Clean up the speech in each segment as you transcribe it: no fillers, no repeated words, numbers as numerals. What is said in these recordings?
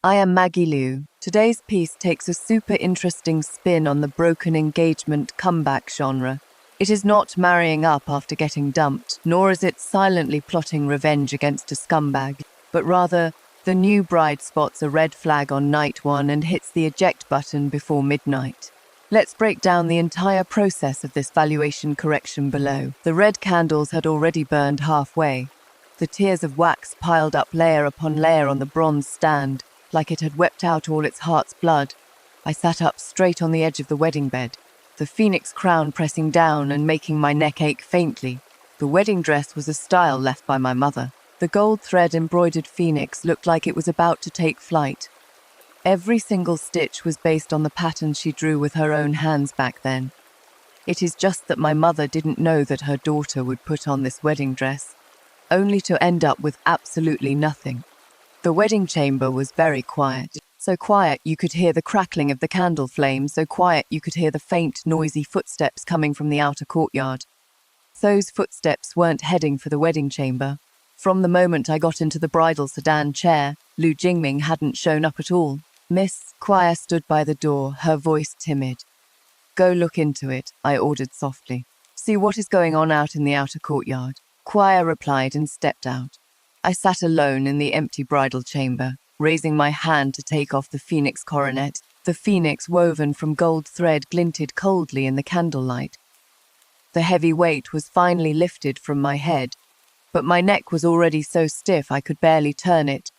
I am Maggie Liu. Today's piece takes a super interesting spin on the broken engagement comeback genre. It is not marrying up after getting dumped, nor is it silently plotting revenge against a scumbag, but rather, the new bride spots a red flag on night one and hits the eject button before midnight. Let's break down the entire process of this valuation correction below. The red candles had already burned halfway. The tears of wax piled up layer upon layer on the bronze stand, like it had wept out all its heart's blood. I sat up straight on the edge of the wedding bed, the phoenix crown pressing down and making my neck ache faintly. The wedding dress was a style left by my mother. The gold thread embroidered phoenix looked like it was about to take flight. Every single stitch was based on the pattern she drew with her own hands back then. It is just that my mother didn't know that her daughter would put on this wedding dress, only to end up with absolutely nothing. The wedding chamber was very quiet. So quiet you could hear the crackling of the candle flame, so quiet you could hear the faint, noisy footsteps coming from the outer courtyard. Those footsteps weren't heading for the wedding chamber. From the moment I got into the bridal sedan chair, Lu Jingming hadn't shown up at all. Miss Choir stood by the door, her voice timid. "Go look into it," I ordered softly. "See what is going on out in the outer courtyard." Choir replied and stepped out. I sat alone in the empty bridal chamber, raising my hand to take off the phoenix coronet. The phoenix woven from gold thread glinted coldly in the candlelight. The heavy weight was finally lifted from my head, but my neck was already so stiff I could barely turn it.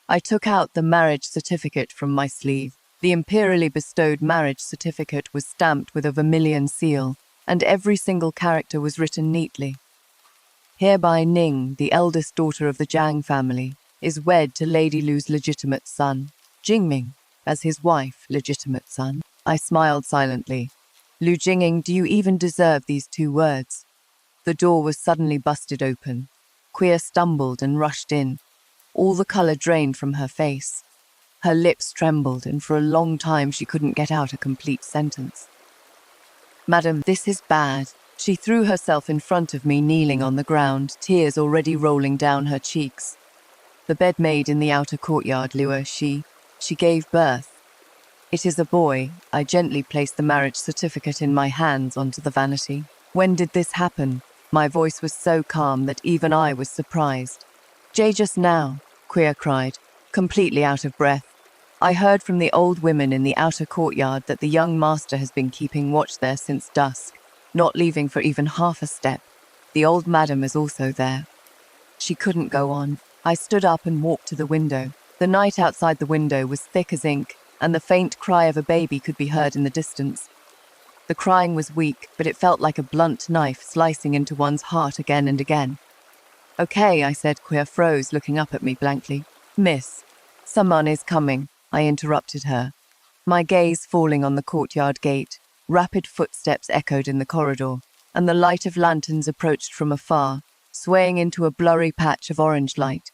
I took out the marriage certificate from my sleeve. The imperially bestowed marriage certificate was stamped with a vermilion seal, and every single character was written neatly. Hereby Ning, the eldest daughter of the Jiang family, is wed to Lady Liu's legitimate son, Jingming, as his wife, legitimate son. I smiled silently. Lu Jingming, do you even deserve these 2 words? The door was suddenly busted open. Queer stumbled and rushed in. All the colour drained from her face. Her lips trembled, and for a long time she couldn't get out a complete sentence. "Madam, this is bad." She threw herself in front of me, kneeling on the ground, tears already rolling down her cheeks. "The bed maid in the outer courtyard, Liu, she gave birth." "It is a boy." I gently placed the marriage certificate in my hands onto the vanity. "When did this happen?" My voice was so calm that even I was surprised. "Just now," Queer cried, completely out of breath. "I heard from the old women in the outer courtyard that the young master has been keeping watch there since dusk, not leaving for even half a step. The old madam is also there." She couldn't go on. I stood up and walked to the window. The night outside the window was thick as ink, and the faint cry of a baby could be heard in the distance. The crying was weak, but it felt like a blunt knife slicing into one's heart again and again. "Okay," I said. Queer froze, looking up at me blankly. "Miss, someone is coming," I interrupted her. My gaze falling on the courtyard gate. Rapid footsteps echoed in the corridor, and the light of lanterns approached from afar, swaying into a blurry patch of orange light.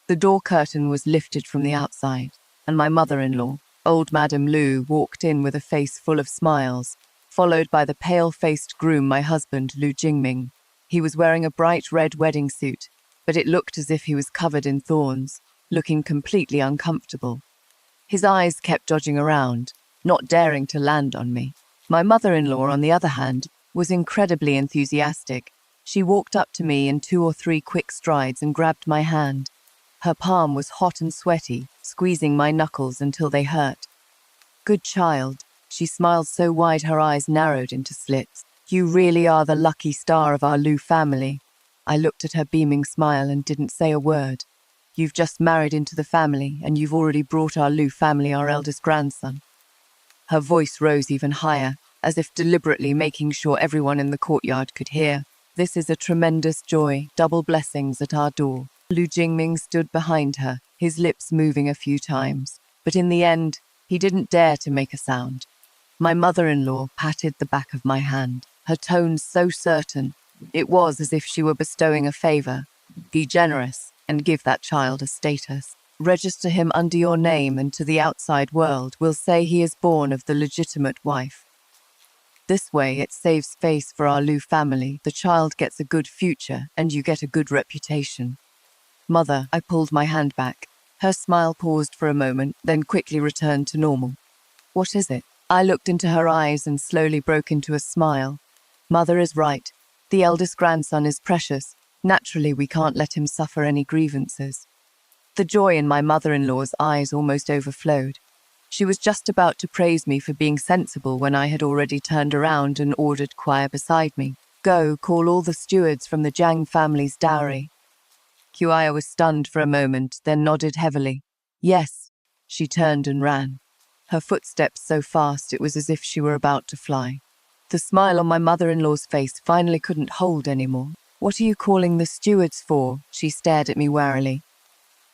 The door curtain was lifted from the outside, and my mother-in-law, old Madame Liu, walked in with a face full of smiles, followed by the pale-faced groom, my husband, Lu Jingming. He was wearing a bright red wedding suit, but it looked as if he was covered in thorns, looking completely uncomfortable. His eyes kept dodging around, not daring to land on me. My mother-in-law, on the other hand, was incredibly enthusiastic. She walked up to me in 2 or 3 quick strides and grabbed my hand. Her palm was hot and sweaty, squeezing my knuckles until they hurt. "Good child." She smiled so wide her eyes narrowed into slits. "You really are the lucky star of our Liu family." I looked at her beaming smile and didn't say a word. "You've just married into the family, and you've already brought our Liu family our eldest grandson." Her voice rose even higher, as if deliberately making sure everyone in the courtyard could hear. "This is a tremendous joy, double blessings at our door." Lu Jingming stood behind her, his lips moving a few times. But in the end, he didn't dare to make a sound. My mother-in-law patted the back of my hand, her tones so certain. It was as if she were bestowing a favor. "Be generous and give that child a status. Register him under your name, and to the outside world we'll say he is born of the legitimate wife. This way it saves face for our Liu family. The child gets a good future, and you get a good reputation." "Mother," I pulled my hand back. Her smile paused for a moment, then quickly returned to normal. What is it? I looked into her eyes and slowly broke into a smile. Mother is right. The eldest grandson is precious. Naturally, we can't let him suffer any grievances. The joy in my mother-in-law's eyes almost overflowed. She was just about to praise me for being sensible when I had already turned around and ordered Choir beside me. Go, call all the stewards from the Jiang family's dowry. Kuaya was stunned for a moment, then nodded heavily. Yes. She turned and ran. Her footsteps so fast it was as if she were about to fly. The smile on my mother-in-law's face finally couldn't hold anymore. What are you calling the stewards for? She stared at me warily.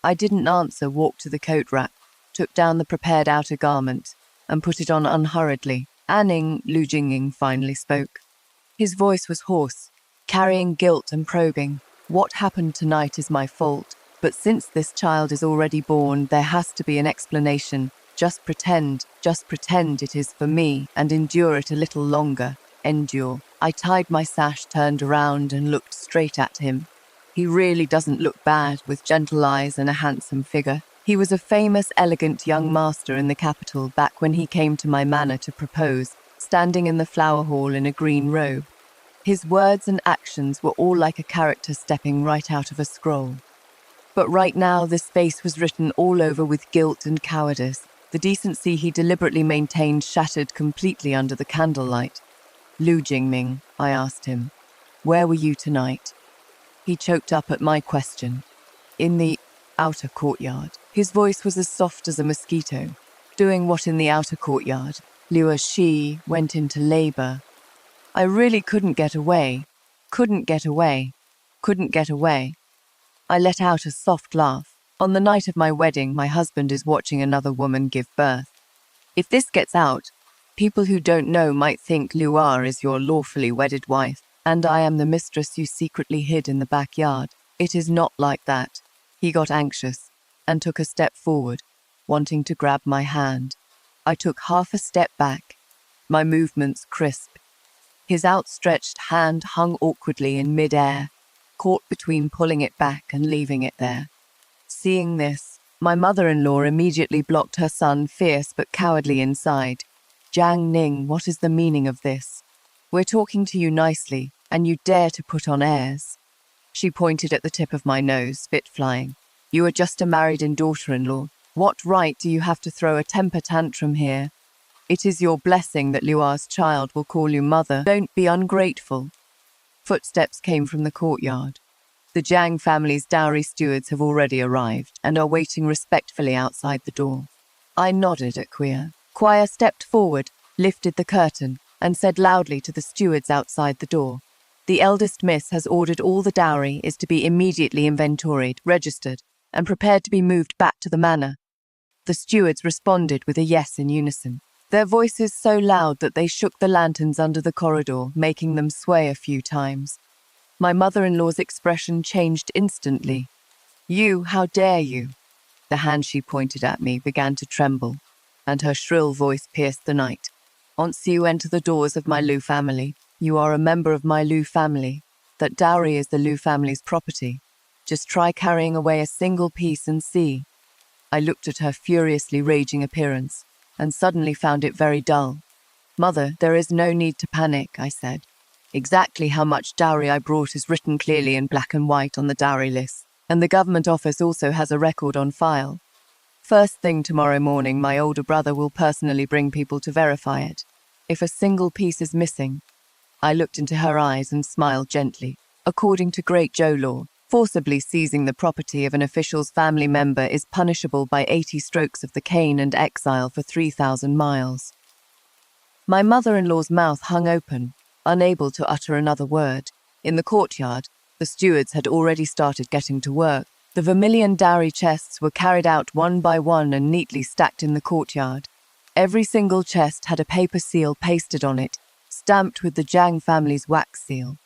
I didn't answer, walked to the coat rack, took down the prepared outer garment, and put it on unhurriedly. Lu Jingying finally spoke. His voice was hoarse, carrying guilt and probing. What happened tonight is my fault, but since this child is already born, there has to be an explanation. Just pretend it is for me, and endure it a little longer. Endure. I tied my sash, turned around, and looked straight at him. He really doesn't look bad, with gentle eyes and a handsome figure. He was a famous, elegant young master in the capital back when he came to my manor to propose, standing in the flower hall in a green robe. His words and actions were all like a character stepping right out of a scroll. But right now, this face was written all over with guilt and cowardice. The decency he deliberately maintained shattered completely under the candlelight. Lu Jingming, I asked him, where were you tonight? He choked up at my question. In the outer courtyard. His voice was as soft as a mosquito. Doing what in the outer courtyard? Liu Shi went into labor. I really couldn't get away. I let out a soft laugh. On the night of my wedding, my husband is watching another woman give birth. If this gets out, people who don't know might think Liu is your lawfully wedded wife, and I am the mistress you secretly hid in the backyard. It is not like that. He got anxious and took a step forward, wanting to grab my hand. I took half a step back, my movements crisp. His outstretched hand hung awkwardly in mid-air, caught between pulling it back and leaving it there. Seeing this, my mother-in-law immediately blocked her son, fierce but cowardly inside. Jiang Ning, what is the meaning of this? We're talking to you nicely, and you dare to put on airs. She pointed at the tip of my nose, spit flying. You are just a married-in daughter-in-law. What right do you have to throw a temper tantrum here? It is your blessing that Liu's child will call you mother. Don't be ungrateful. Footsteps came from the courtyard. The Jiang family's dowry stewards have already arrived and are waiting respectfully outside the door. I nodded at Choir. Choir stepped forward, lifted the curtain, and said loudly to the stewards outside the door, the eldest miss has ordered all the dowry is to be immediately inventoried, registered, and prepared to be moved back to the manor. The stewards responded with a yes in unison, their voices so loud that they shook the lanterns under the corridor, making them sway a few times. My mother-in-law's expression changed instantly. You, how dare you? The hand she pointed at me began to tremble, and her shrill voice pierced the night. Once you enter the doors of my Liu family, you are a member of my Liu family. That dowry is the Liu family's property. Just try carrying away a single piece and see. I looked at her furiously raging appearance, and suddenly found it very dull. Mother, there is no need to panic, I said. Exactly how much dowry I brought is written clearly in black and white on the dowry list, and the government office also has a record on file. First thing tomorrow morning, my older brother will personally bring people to verify it. If a single piece is missing, I looked into her eyes and smiled gently. According to Great Zhou law, forcibly seizing the property of an official's family member is punishable by 80 strokes of the cane and exile for 3,000 miles. My mother-in-law's mouth hung open, unable to utter another word. In the courtyard, the stewards had already started getting to work. The vermilion dowry chests were carried out one by one and neatly stacked in the courtyard. Every single chest had a paper seal pasted on it, stamped with the Jiang family's wax seal.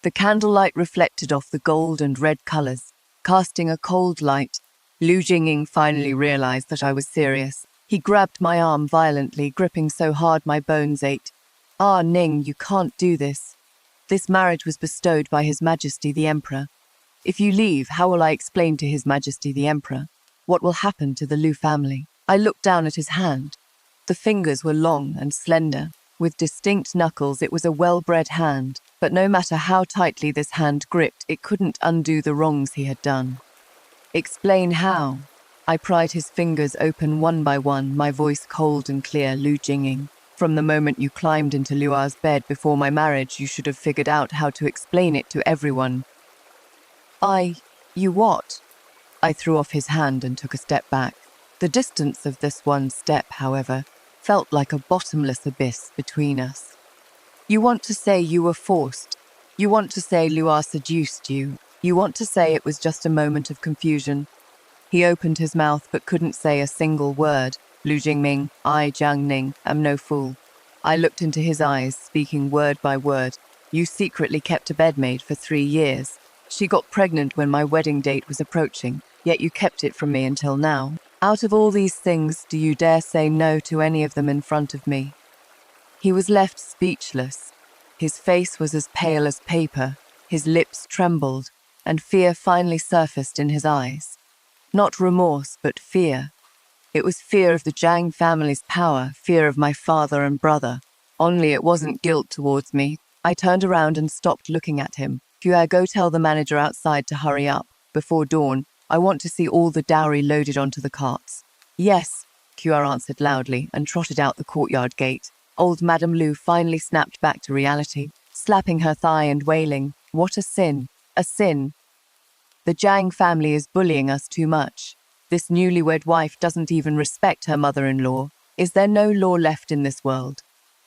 The candlelight reflected off the gold and red colors, casting a cold light. Lu Jingying finally realized that I was serious. He grabbed my arm violently, gripping so hard my bones ached. Ah, Ning, you can't do this. This marriage was bestowed by His Majesty the Emperor. If you leave, how will I explain to His Majesty the Emperor? What will happen to the Liu family? I looked down at his hand. The fingers were long and slender. With distinct knuckles, it was a well-bred hand, but no matter how tightly this hand gripped, it couldn't undo the wrongs he had done. Explain how. I pried his fingers open one by one, my voice cold and clear. Lu Jinging. From the moment you climbed into Lua's bed before my marriage, you should have figured out how to explain it to everyone. You what? I threw off his hand and took a step back. The distance of this one step, however, felt like a bottomless abyss between us. You want to say you were forced. You want to say Lua seduced you. You want to say it was just a moment of confusion. He opened his mouth but couldn't say a single word. Lu Jingming, I, Jiang Ning, am no fool. I looked into his eyes, speaking word by word. You secretly kept a bedmaid for 3 years. She got pregnant when my wedding date was approaching, yet you kept it from me until now. Out of all these things, do you dare say no to any of them in front of me? He was left speechless. His face was as pale as paper, his lips trembled, and fear finally surfaced in his eyes. Not remorse, but fear. It was fear of the Jiang family's power, fear of my father and brother. Only it wasn't guilt towards me. I turned around and stopped looking at him. Go tell the manager outside to hurry up. Before dawn, I want to see all the dowry loaded onto the carts. Yes, QR answered loudly and trotted out the courtyard gate. Old Madame Liu finally snapped back to reality, slapping her thigh and wailing, "What a sin! A sin! The Jiang family is bullying us too much. This newlywed wife doesn't even respect her mother-in-law. Is there no law left in this world?"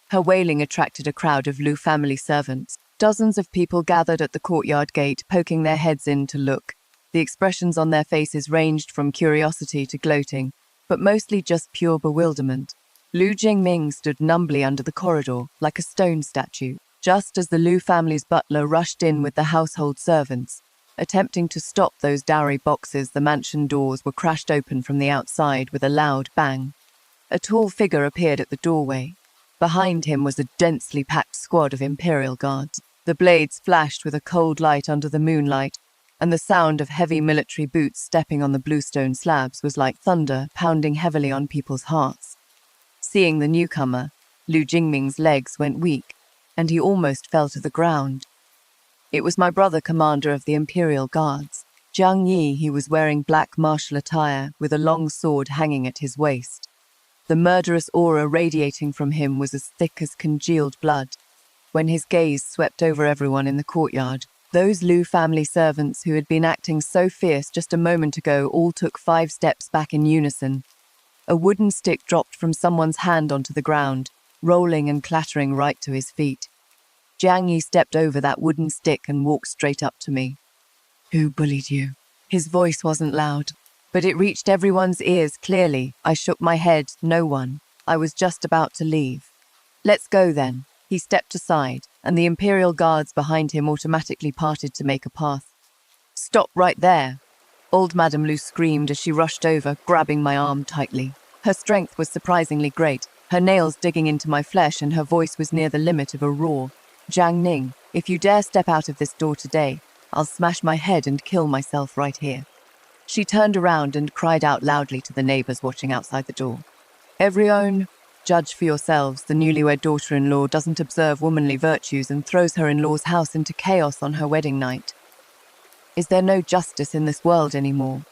Her wailing attracted a crowd of Liu family servants. Dozens of people gathered at the courtyard gate, poking their heads in to look. The expressions on their faces ranged from curiosity to gloating, but mostly just pure bewilderment. Lu Jingming stood numbly under the corridor, like a stone statue, just as the Liu family's butler rushed in with the household servants. Attempting to stop those dowry boxes, the mansion doors were crashed open from the outside with a loud bang. A tall figure appeared at the doorway. Behind him was a densely packed squad of Imperial guards. The blades flashed with a cold light under the moonlight, and the sound of heavy military boots stepping on the bluestone slabs was like thunder pounding heavily on people's hearts. Seeing the newcomer, Lu Jingming's legs went weak, and he almost fell to the ground. It was my brother, commander of the Imperial Guards. Jiang Yi. He was wearing black martial attire with a long sword hanging at his waist. The murderous aura radiating from him was as thick as congealed blood. When his gaze swept over everyone in the courtyard, those Liu family servants who had been acting so fierce just a moment ago all took 5 steps back in unison. A wooden stick dropped from someone's hand onto the ground, rolling and clattering right to his feet. Jiang Yi stepped over that wooden stick and walked straight up to me. "Who bullied you?" His voice wasn't loud, but it reached everyone's ears clearly. I shook my head. No one. I was just about to leave. "Let's go then." He stepped aside, and the Imperial guards behind him automatically parted to make a path. "Stop right there!" Old Madame Liu screamed as she rushed over, grabbing my arm tightly. Her strength was surprisingly great, her nails digging into my flesh, and her voice was near the limit of a roar. "Jiang Ning, if you dare step out of this door today, I'll smash my head and kill myself right here." She turned around and cried out loudly to the neighbors watching outside the door. "Everyone, judge for yourselves. The newlywed daughter-in-law doesn't observe womanly virtues and throws her in-law's house into chaos on her wedding night. Is there no justice in this world anymore?"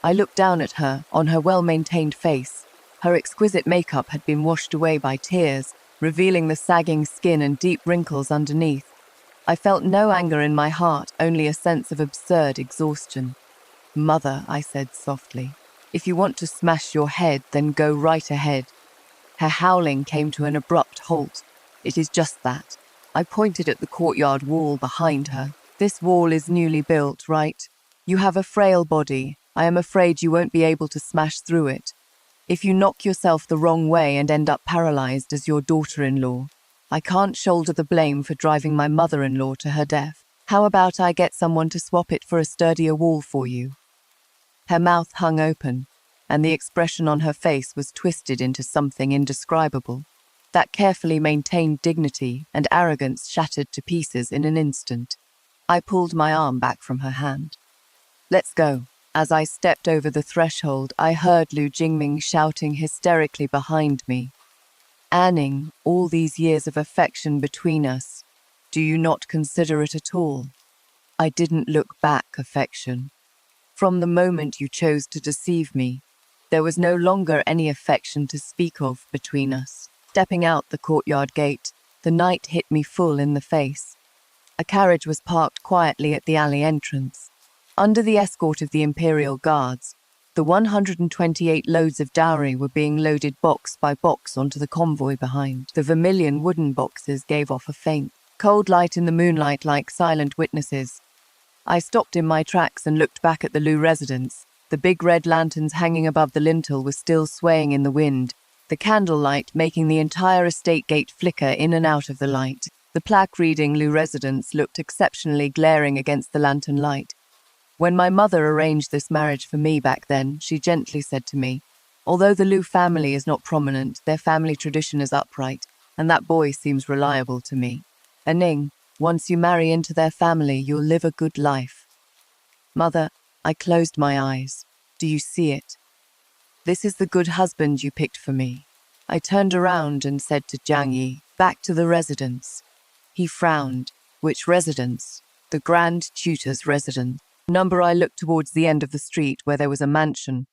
I looked down at her, on her well-maintained face. Her exquisite makeup had been washed away by tears, revealing the sagging skin and deep wrinkles underneath. I felt no anger in my heart, only a sense of absurd exhaustion. "Mother," I said softly, "if you want to smash your head, then go right ahead." Her howling came to an abrupt halt. "It is just that." I pointed at the courtyard wall behind her. "This wall is newly built, right? You have a frail body. I am afraid you won't be able to smash through it. If you knock yourself the wrong way and end up paralyzed as your daughter-in-law, I can't shoulder the blame for driving my mother-in-law to her death. How about I get someone to swap it for a sturdier wall for you?" Her mouth hung open, and the expression on her face was twisted into something indescribable. That carefully maintained dignity and arrogance shattered to pieces in an instant. I pulled my arm back from her hand. "Let's go." As I stepped over the threshold, I heard Lu Jingming shouting hysterically behind me. Anning, all these years of affection between us, do you not consider it at all? I didn't look back, affection. From the moment you chose to deceive me, there was no longer any affection to speak of between us. Stepping out the courtyard gate, the night hit me full in the face. A carriage was parked quietly at the alley entrance. Under the escort of the Imperial Guards, the 128 loads of dowry were being loaded box by box onto the convoy behind. The vermilion wooden boxes gave off a faint, cold light in the moonlight like silent witnesses. I stopped in my tracks and looked back at the Liu residence. The big red lanterns hanging above the lintel were still swaying in the wind, the candlelight making the entire estate gate flicker in and out of the light. The plaque reading Liu residence looked exceptionally glaring against the lantern light. When my mother arranged this marriage for me back then, she gently said to me, although the Liu family is not prominent, their family tradition is upright, and that boy seems reliable to me. Anning, once you marry into their family, you'll live a good life. Mother, I closed my eyes. Do you see it? This is the good husband you picked for me. I turned around and said to Jiang Yi, back to the residence. He frowned. Which residence? The Grand Tutor's residence. I looked towards the end of the street where there was a mansion.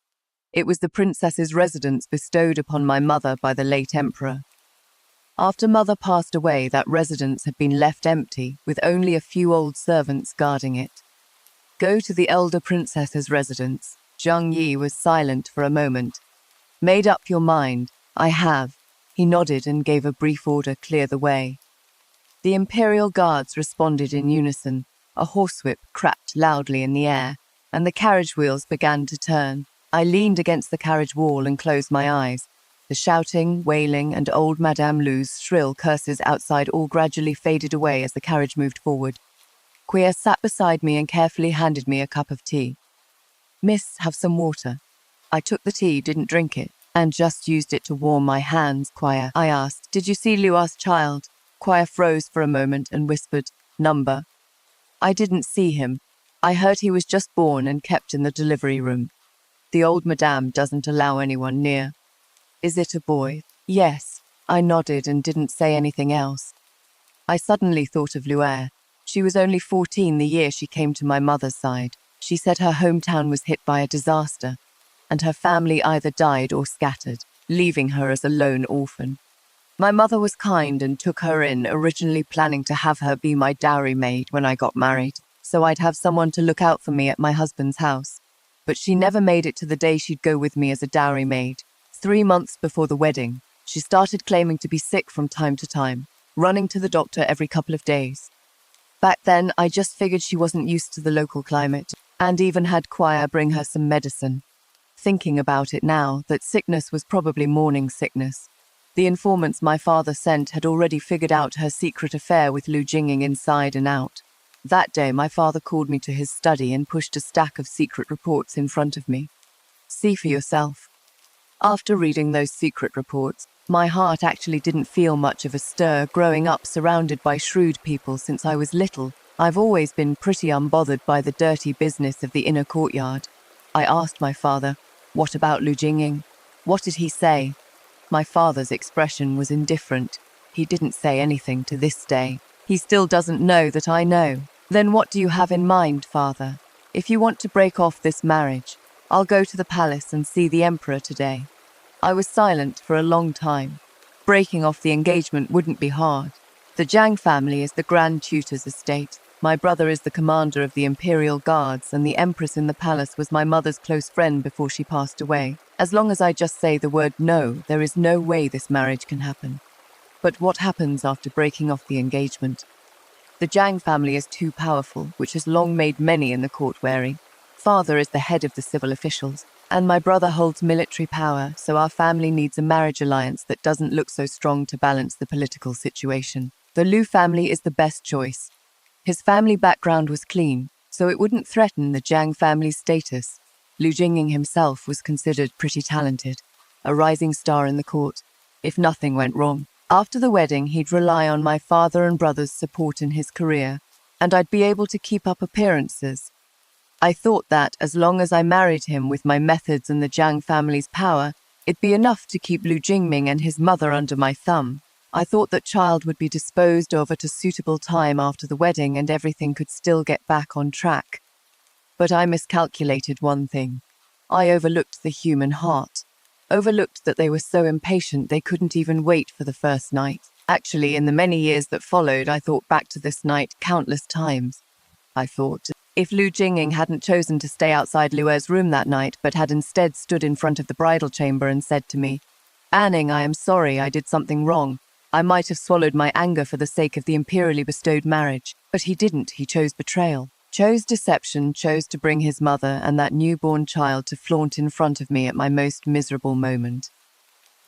It was the princess's residence bestowed upon my mother by the late emperor. After mother passed away, that residence had been left empty, with only a few old servants guarding it. Go to the elder princess's residence. Jiang Yi was silent for a moment. Made up your mind? I have. He nodded and gave a brief order, clear the way. The Imperial Guards responded in unison. A horsewhip cracked loudly in the air, and the carriage wheels began to turn. I leaned against the carriage wall and closed my eyes. The shouting, wailing, and old Madame Liu's shrill curses outside all gradually faded away as the carriage moved forward. Quia sat beside me and carefully handed me a cup of tea. Miss, have some water. I took the tea, didn't drink it, and just used it to warm my hands, Quia. I asked, did you see Liu's child? Quia froze for a moment and whispered, number. I didn't see him. I heard he was just born and kept in the delivery room. The old madame doesn't allow anyone near. Is it a boy? Yes. I nodded and didn't say anything else. I suddenly thought of Luer. She was only 14 the year she came to my mother's side. She said her hometown was hit by a disaster, and her family either died or scattered, leaving her as a lone orphan. My mother was kind and took her in, originally planning to have her be my dowry maid when I got married, so I'd have someone to look out for me at my husband's house. But she never made it to the day she'd go with me as a dowry maid. 3 months before the wedding, she started claiming to be sick from time to time, running to the doctor every couple of days. Back then, I just figured she wasn't used to the local climate, and even had Quia bring her some medicine. Thinking about it now, that sickness was probably morning sickness. The informants my father sent had already figured out her secret affair with Lu Jingming inside and out. That day, my father called me to his study and pushed a stack of secret reports in front of me. See for yourself. After reading those secret reports, my heart actually didn't feel much of a stir. Growing up surrounded by shrewd people since I was little, I've always been pretty unbothered by the dirty business of the inner courtyard. I asked my father, what about Lu Jingming? What did he say? My father's expression was indifferent. He didn't say anything to this day. He still doesn't know that I know. Then what do you have in mind, father? If you want to break off this marriage, I'll go to the palace and see the emperor today. I was silent for a long time. Breaking off the engagement wouldn't be hard. The Jiang family is the Grand Tutor's estate. My brother is the commander of the Imperial Guards, and the Empress in the palace was my mother's close friend before she passed away. As long as I just say the word no, there is no way this marriage can happen. But what happens after breaking off the engagement? The Jiang family is too powerful, which has long made many in the court wary. Father is the head of the civil officials, and my brother holds military power, so our family needs a marriage alliance that doesn't look so strong to balance the political situation. The Liu family is the best choice. His family background was clean, so it wouldn't threaten the Jiang family's status. Lu Jingming himself was considered pretty talented, a rising star in the court. If nothing went wrong, after the wedding he'd rely on my father and brother's support in his career, and I'd be able to keep up appearances. I thought that, as long as I married him with my methods and the Jiang family's power, it'd be enough to keep Lu Jingming and his mother under my thumb. I thought that child would be disposed of at a suitable time after the wedding and everything could still get back on track. But I miscalculated one thing. I overlooked the human heart. Overlooked that they were so impatient they couldn't even wait for the first night. Actually, in the many years that followed, I thought back to this night countless times. I thought, if Lu Jingming hadn't chosen to stay outside Lue's room that night, but had instead stood in front of the bridal chamber and said to me, "Anning, I am sorry, I did something wrong. I might have swallowed my anger for the sake of the imperially bestowed marriage." But he didn't. He chose betrayal, chose deception, chose to bring his mother and that newborn child to flaunt in front of me at my most miserable moment.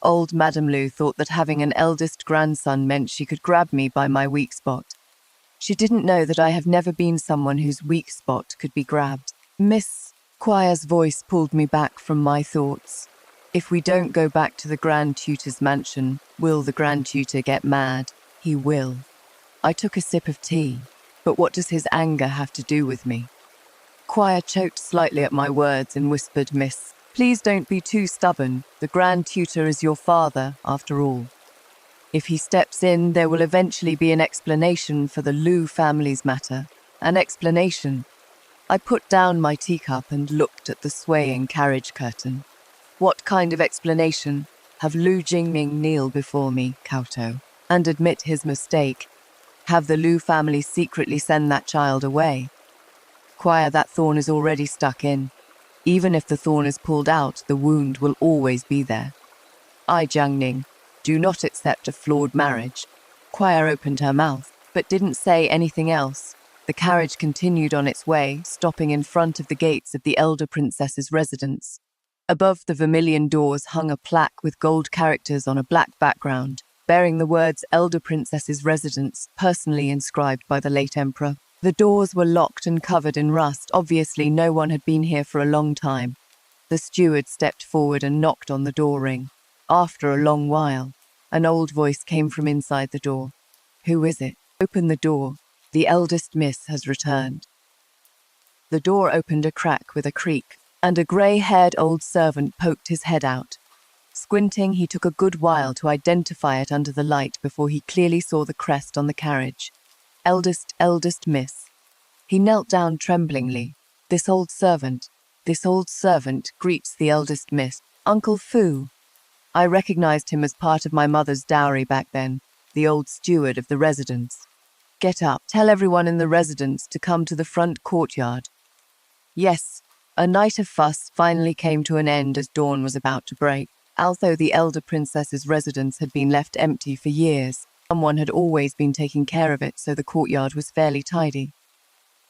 Old Madame Liu thought that having an eldest grandson meant she could grab me by my weak spot. She didn't know that I have never been someone whose weak spot could be grabbed. Miss Quire's voice pulled me back from my thoughts. If we don't go back to the Grand Tutor's mansion, will the Grand Tutor get mad? He will. I took a sip of tea. But what does his anger have to do with me? Quire choked slightly at my words and whispered, "Miss, please don't be too stubborn. The Grand Tutor is your father, after all. If he steps in, there will eventually be an explanation for the Liu family's matter. An explanation." I put down my teacup and looked at the swaying carriage curtain. What kind of explanation? Have Lu Jingming kneel before me, Kauto, and admit his mistake? Have the Liu family secretly send that child away? Quire, that thorn is already stuck in. Even if the thorn is pulled out, the wound will always be there. I, Jiang Ning, do not accept a flawed marriage. Quire opened her mouth, but didn't say anything else. The carriage continued on its way, stopping in front of the gates of the elder princess's residence. Above the vermilion doors hung a plaque with gold characters on a black background, bearing the words "Elder Princess's Residence," personally inscribed by the late emperor. The doors were locked and covered in rust. Obviously, no one had been here for a long time. The steward stepped forward and knocked on the door ring. After a long while, an old voice came from inside the door. "Who is it? Open the door. The eldest miss has returned." The door opened a crack with a creak, and a grey-haired old servant poked his head out. Squinting, he took a good while to identify it under the light before he clearly saw the crest on the carriage. Eldest miss. He knelt down tremblingly. This old servant greets the eldest miss. Uncle Fu. I recognized him as part of my mother's dowry back then, the old steward of the residence. "Get up. Tell everyone in the residence to come to the front courtyard." Yes, a night of fuss finally came to an end as dawn was about to break. Although the elder princess's residence had been left empty for years, someone had always been taking care of it, so the courtyard was fairly tidy.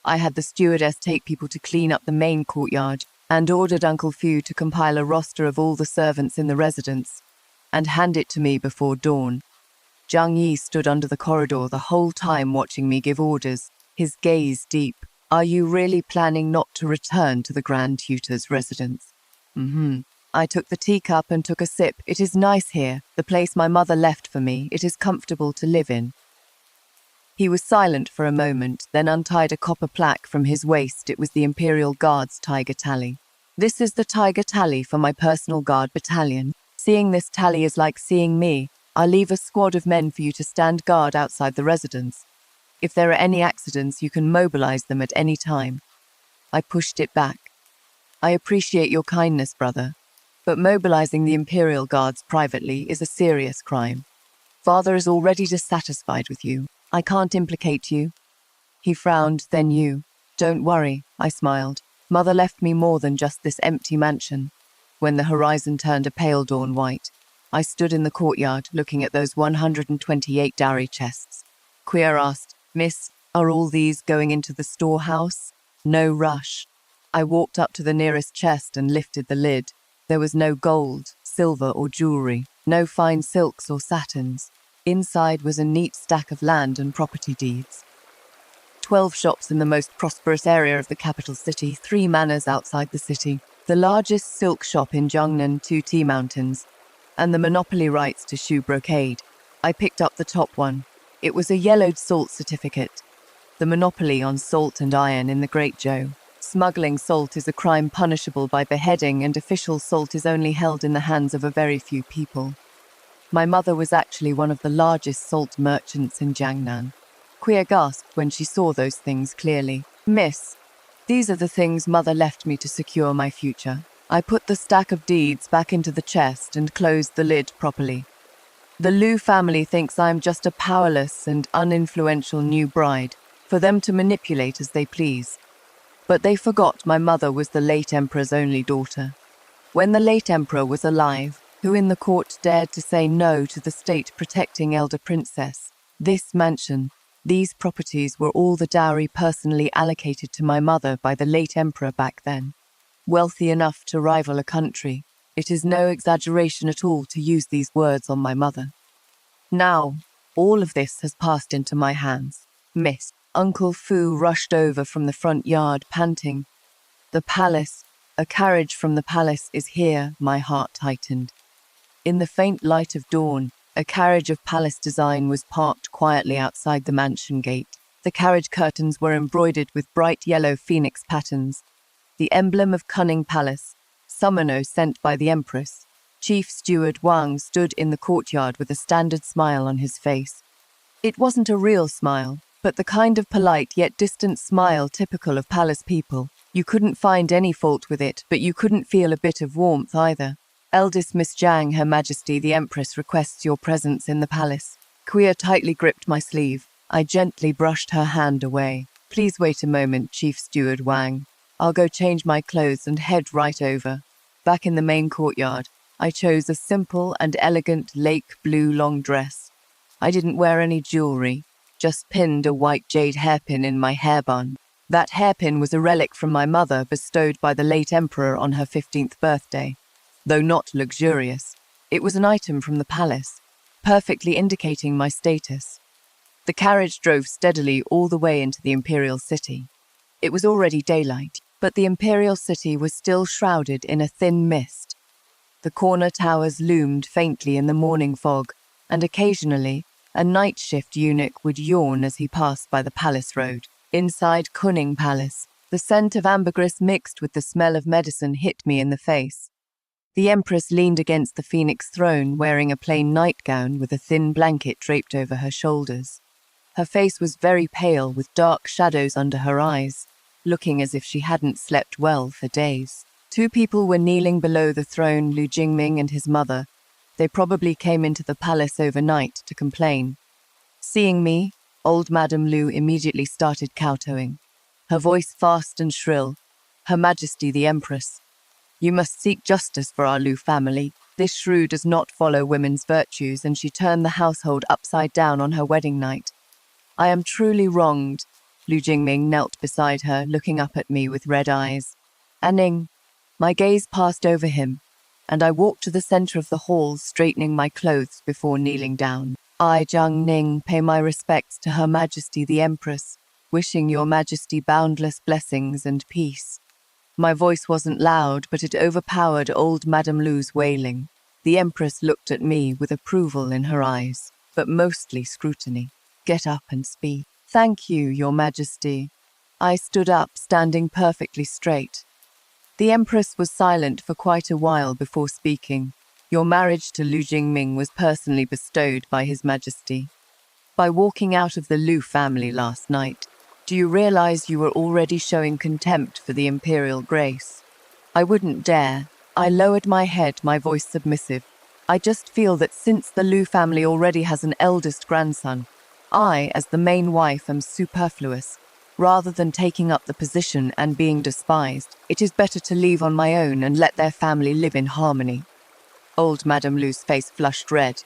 I had the stewardess take people to clean up the main courtyard and ordered Uncle Fu to compile a roster of all the servants in the residence and hand it to me before dawn. Zhang Yi stood under the corridor the whole time watching me give orders, his gaze deep. "Are you really planning not to return to the Grand Tutor's residence?" I took the teacup and took a sip. "It is nice here, the place my mother left for me. It is comfortable to live in." He was silent for a moment, then untied a copper plaque from his waist. It was the Imperial Guard's Tiger Tally. "This is the Tiger Tally for my personal guard battalion. Seeing this tally is like seeing me. I'll leave a squad of men for you to stand guard outside the residence. If there are any accidents, you can mobilize them at any time." I pushed it back. "I appreciate your kindness, brother, but mobilizing the Imperial Guards privately is a serious crime. Father is already dissatisfied with you. I can't implicate you." He frowned, then you. "Don't worry," I smiled. "Mother left me more than just this empty mansion." When the horizon turned a pale dawn white, I stood in the courtyard looking at those 128 dowry chests. Queer asked, "Miss, are all these going into the storehouse?" "No rush." I walked up to the nearest chest and lifted the lid. There was no gold, silver or jewelry, no fine silks or satins. Inside was a neat stack of land and property deeds. 12 shops in the most prosperous area of the capital city, 3 manors outside the city, the largest silk shop in Jiangnan, 2 tea mountains, and the monopoly rights to shoe brocade. I picked up the top one. It was a yellowed salt certificate. The monopoly on salt and iron in the Great Zhou. Smuggling salt is a crime punishable by beheading, and official salt is only held in the hands of a very few people. My mother was actually one of the largest salt merchants in Jiangnan. Kuya gasped when she saw those things clearly. Miss, these are the things Mother left me to secure my future. I put the stack of deeds back into the chest and closed the lid properly. The Liu family thinks I'm just a powerless and uninfluential new bride for them to manipulate as they please. But they forgot my mother was the late emperor's only daughter. When the late emperor was alive, who in the court dared to say no to the state protecting elder princess? This mansion, these properties were all the dowry personally allocated to my mother by the late emperor back then. Wealthy enough to rival a country, it is no exaggeration at all to use these words on my mother. Now, all of this has passed into my hands. Miss, Uncle Fu rushed over from the front yard, panting. The palace, a carriage from the palace is here, my heart tightened. In the faint light of dawn, a carriage of palace design was parked quietly outside the mansion gate. The carriage curtains were embroidered with bright yellow phoenix patterns, the emblem of cunning palace, summoner sent by the empress. Chief Steward Wang stood in the courtyard with a standard smile on his face. It wasn't a real smile, but the kind of polite yet distant smile typical of palace people. You couldn't find any fault with it, but you couldn't feel a bit of warmth either. Eldest Miss Jiang, Her Majesty the Empress requests your presence in the palace. Kuya tightly gripped my sleeve. I gently brushed her hand away. Please wait a moment, Chief Steward Wang. I'll go change my clothes and head right over. Back in the main courtyard, I chose a simple and elegant lake blue long dress. I didn't wear any jewelry, just pinned a white jade hairpin in my hair bun. That hairpin was a relic from my mother bestowed by the late emperor on her 15th birthday. Though not luxurious, it was an item from the palace, perfectly indicating my status. The carriage drove steadily all the way into the imperial city. It was already daylight, but the imperial city was still shrouded in a thin mist. The corner towers loomed faintly in the morning fog, and occasionally a night shift eunuch would yawn as he passed by the palace road. Inside Kuning Palace, the scent of ambergris mixed with the smell of medicine hit me in the face. The empress leaned against the phoenix throne, wearing a plain nightgown with a thin blanket draped over her shoulders. Her face was very pale, with dark shadows under her eyes, looking as if she hadn't slept well for days. Two people were kneeling below the throne, Liu Jingming and his mother. They probably came into the palace overnight to complain. Seeing me, old Madame Liu immediately started kowtowing, her voice fast and shrill. Her Majesty the Empress, you must seek justice for our Liu family. This shrew does not follow women's virtues, and she turned the household upside down on her wedding night. I am truly wronged. Liu Jingming knelt beside her, looking up at me with red eyes. Anning, my gaze passed over him, and I walked to the center of the hall, straightening my clothes before kneeling down. I, Jiang Ning, pay my respects to Her Majesty the Empress, wishing your Majesty boundless blessings and peace. My voice wasn't loud, but it overpowered old Madame Liu's wailing. The Empress looked at me with approval in her eyes, but mostly scrutiny. Get up and speak. Thank you, Your Majesty. I stood up, standing perfectly straight. The Empress was silent for quite a while before speaking. Your marriage to Liu Jingming was personally bestowed by His Majesty. By walking out of the Liu family last night, do you realize you were already showing contempt for the imperial grace? I wouldn't dare. I lowered my head, my voice submissive. I just feel that since the Liu family already has an eldest grandson, I, as the main wife, am superfluous. Rather than taking up the position and being despised, it is better to leave on my own and let their family live in harmony. Old Madame Liu's face flushed red.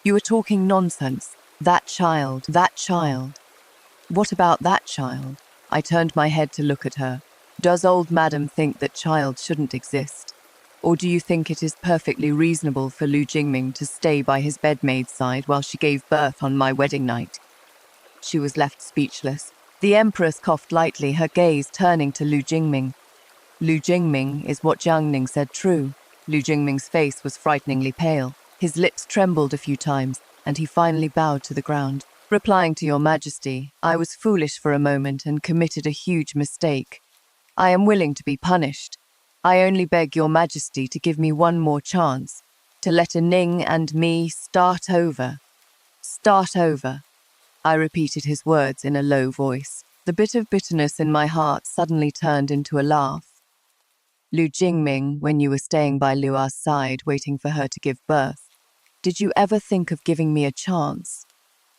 You are talking nonsense. That child. What about that child? I turned my head to look at her. Does old Madam think that child shouldn't exist? Or do you think it is perfectly reasonable for Liu Jingming to stay by his bedmaid's side while she gave birth on my wedding night? She was left speechless. The Empress coughed lightly, her gaze turning to Liu Jingming. Liu Jingming, is what Jiang Ning said true? Liu Jingming's face was frighteningly pale. His lips trembled a few times, and he finally bowed to the ground. Replying to Your Majesty, I was foolish for a moment and committed a huge mistake. I am willing to be punished. I only beg your majesty to give me one more chance, to let Ning and me start over. Start over. I repeated his words in a low voice. The bit of bitterness in my heart suddenly turned into a laugh. Lu Jingming, when you were staying by Lua's side waiting for her to give birth, did you ever think of giving me a chance?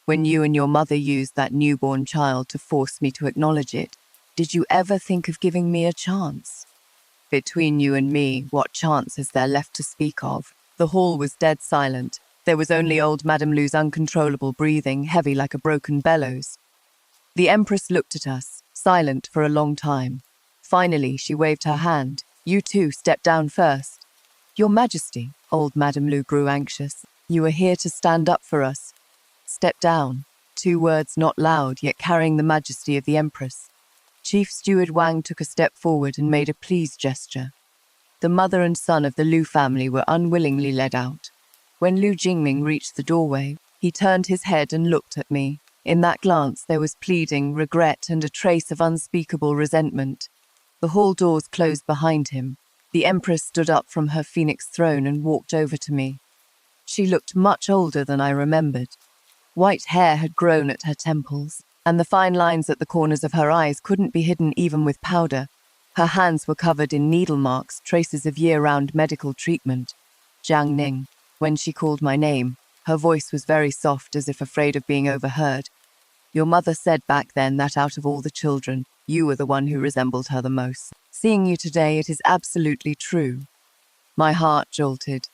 When you and your mother used that newborn child to force me to acknowledge it, did you ever think of giving me a chance? Between you and me, what chance is there left to speak of? The hall was dead silent. There was only old Madame Lu's uncontrollable breathing, heavy like a broken bellows. The Empress looked at us, silent for a long time. Finally, she waved her hand. You two step down first. Your Majesty, old Madame Lu grew anxious. You are here to stand up for us. Step down. 2 words not loud, yet carrying the majesty of the Empress. Chief Steward Wang took a step forward and made a pleased gesture. The mother and son of the Lu family were unwillingly led out. When Lu Jingming reached the doorway, he turned his head and looked at me. In that glance there was pleading, regret, and a trace of unspeakable resentment. The hall doors closed behind him. The Empress stood up from her phoenix throne and walked over to me. She looked much older than I remembered. White hair had grown at her temples, and the fine lines at the corners of her eyes couldn't be hidden even with powder. Her hands were covered in needle marks, traces of year-round medical treatment. Jiang Ning. When she called my name, her voice was very soft, as if afraid of being overheard. Your mother said back then that out of all the children, you were the one who resembled her the most. Seeing you today, it is absolutely true. My heart jolted.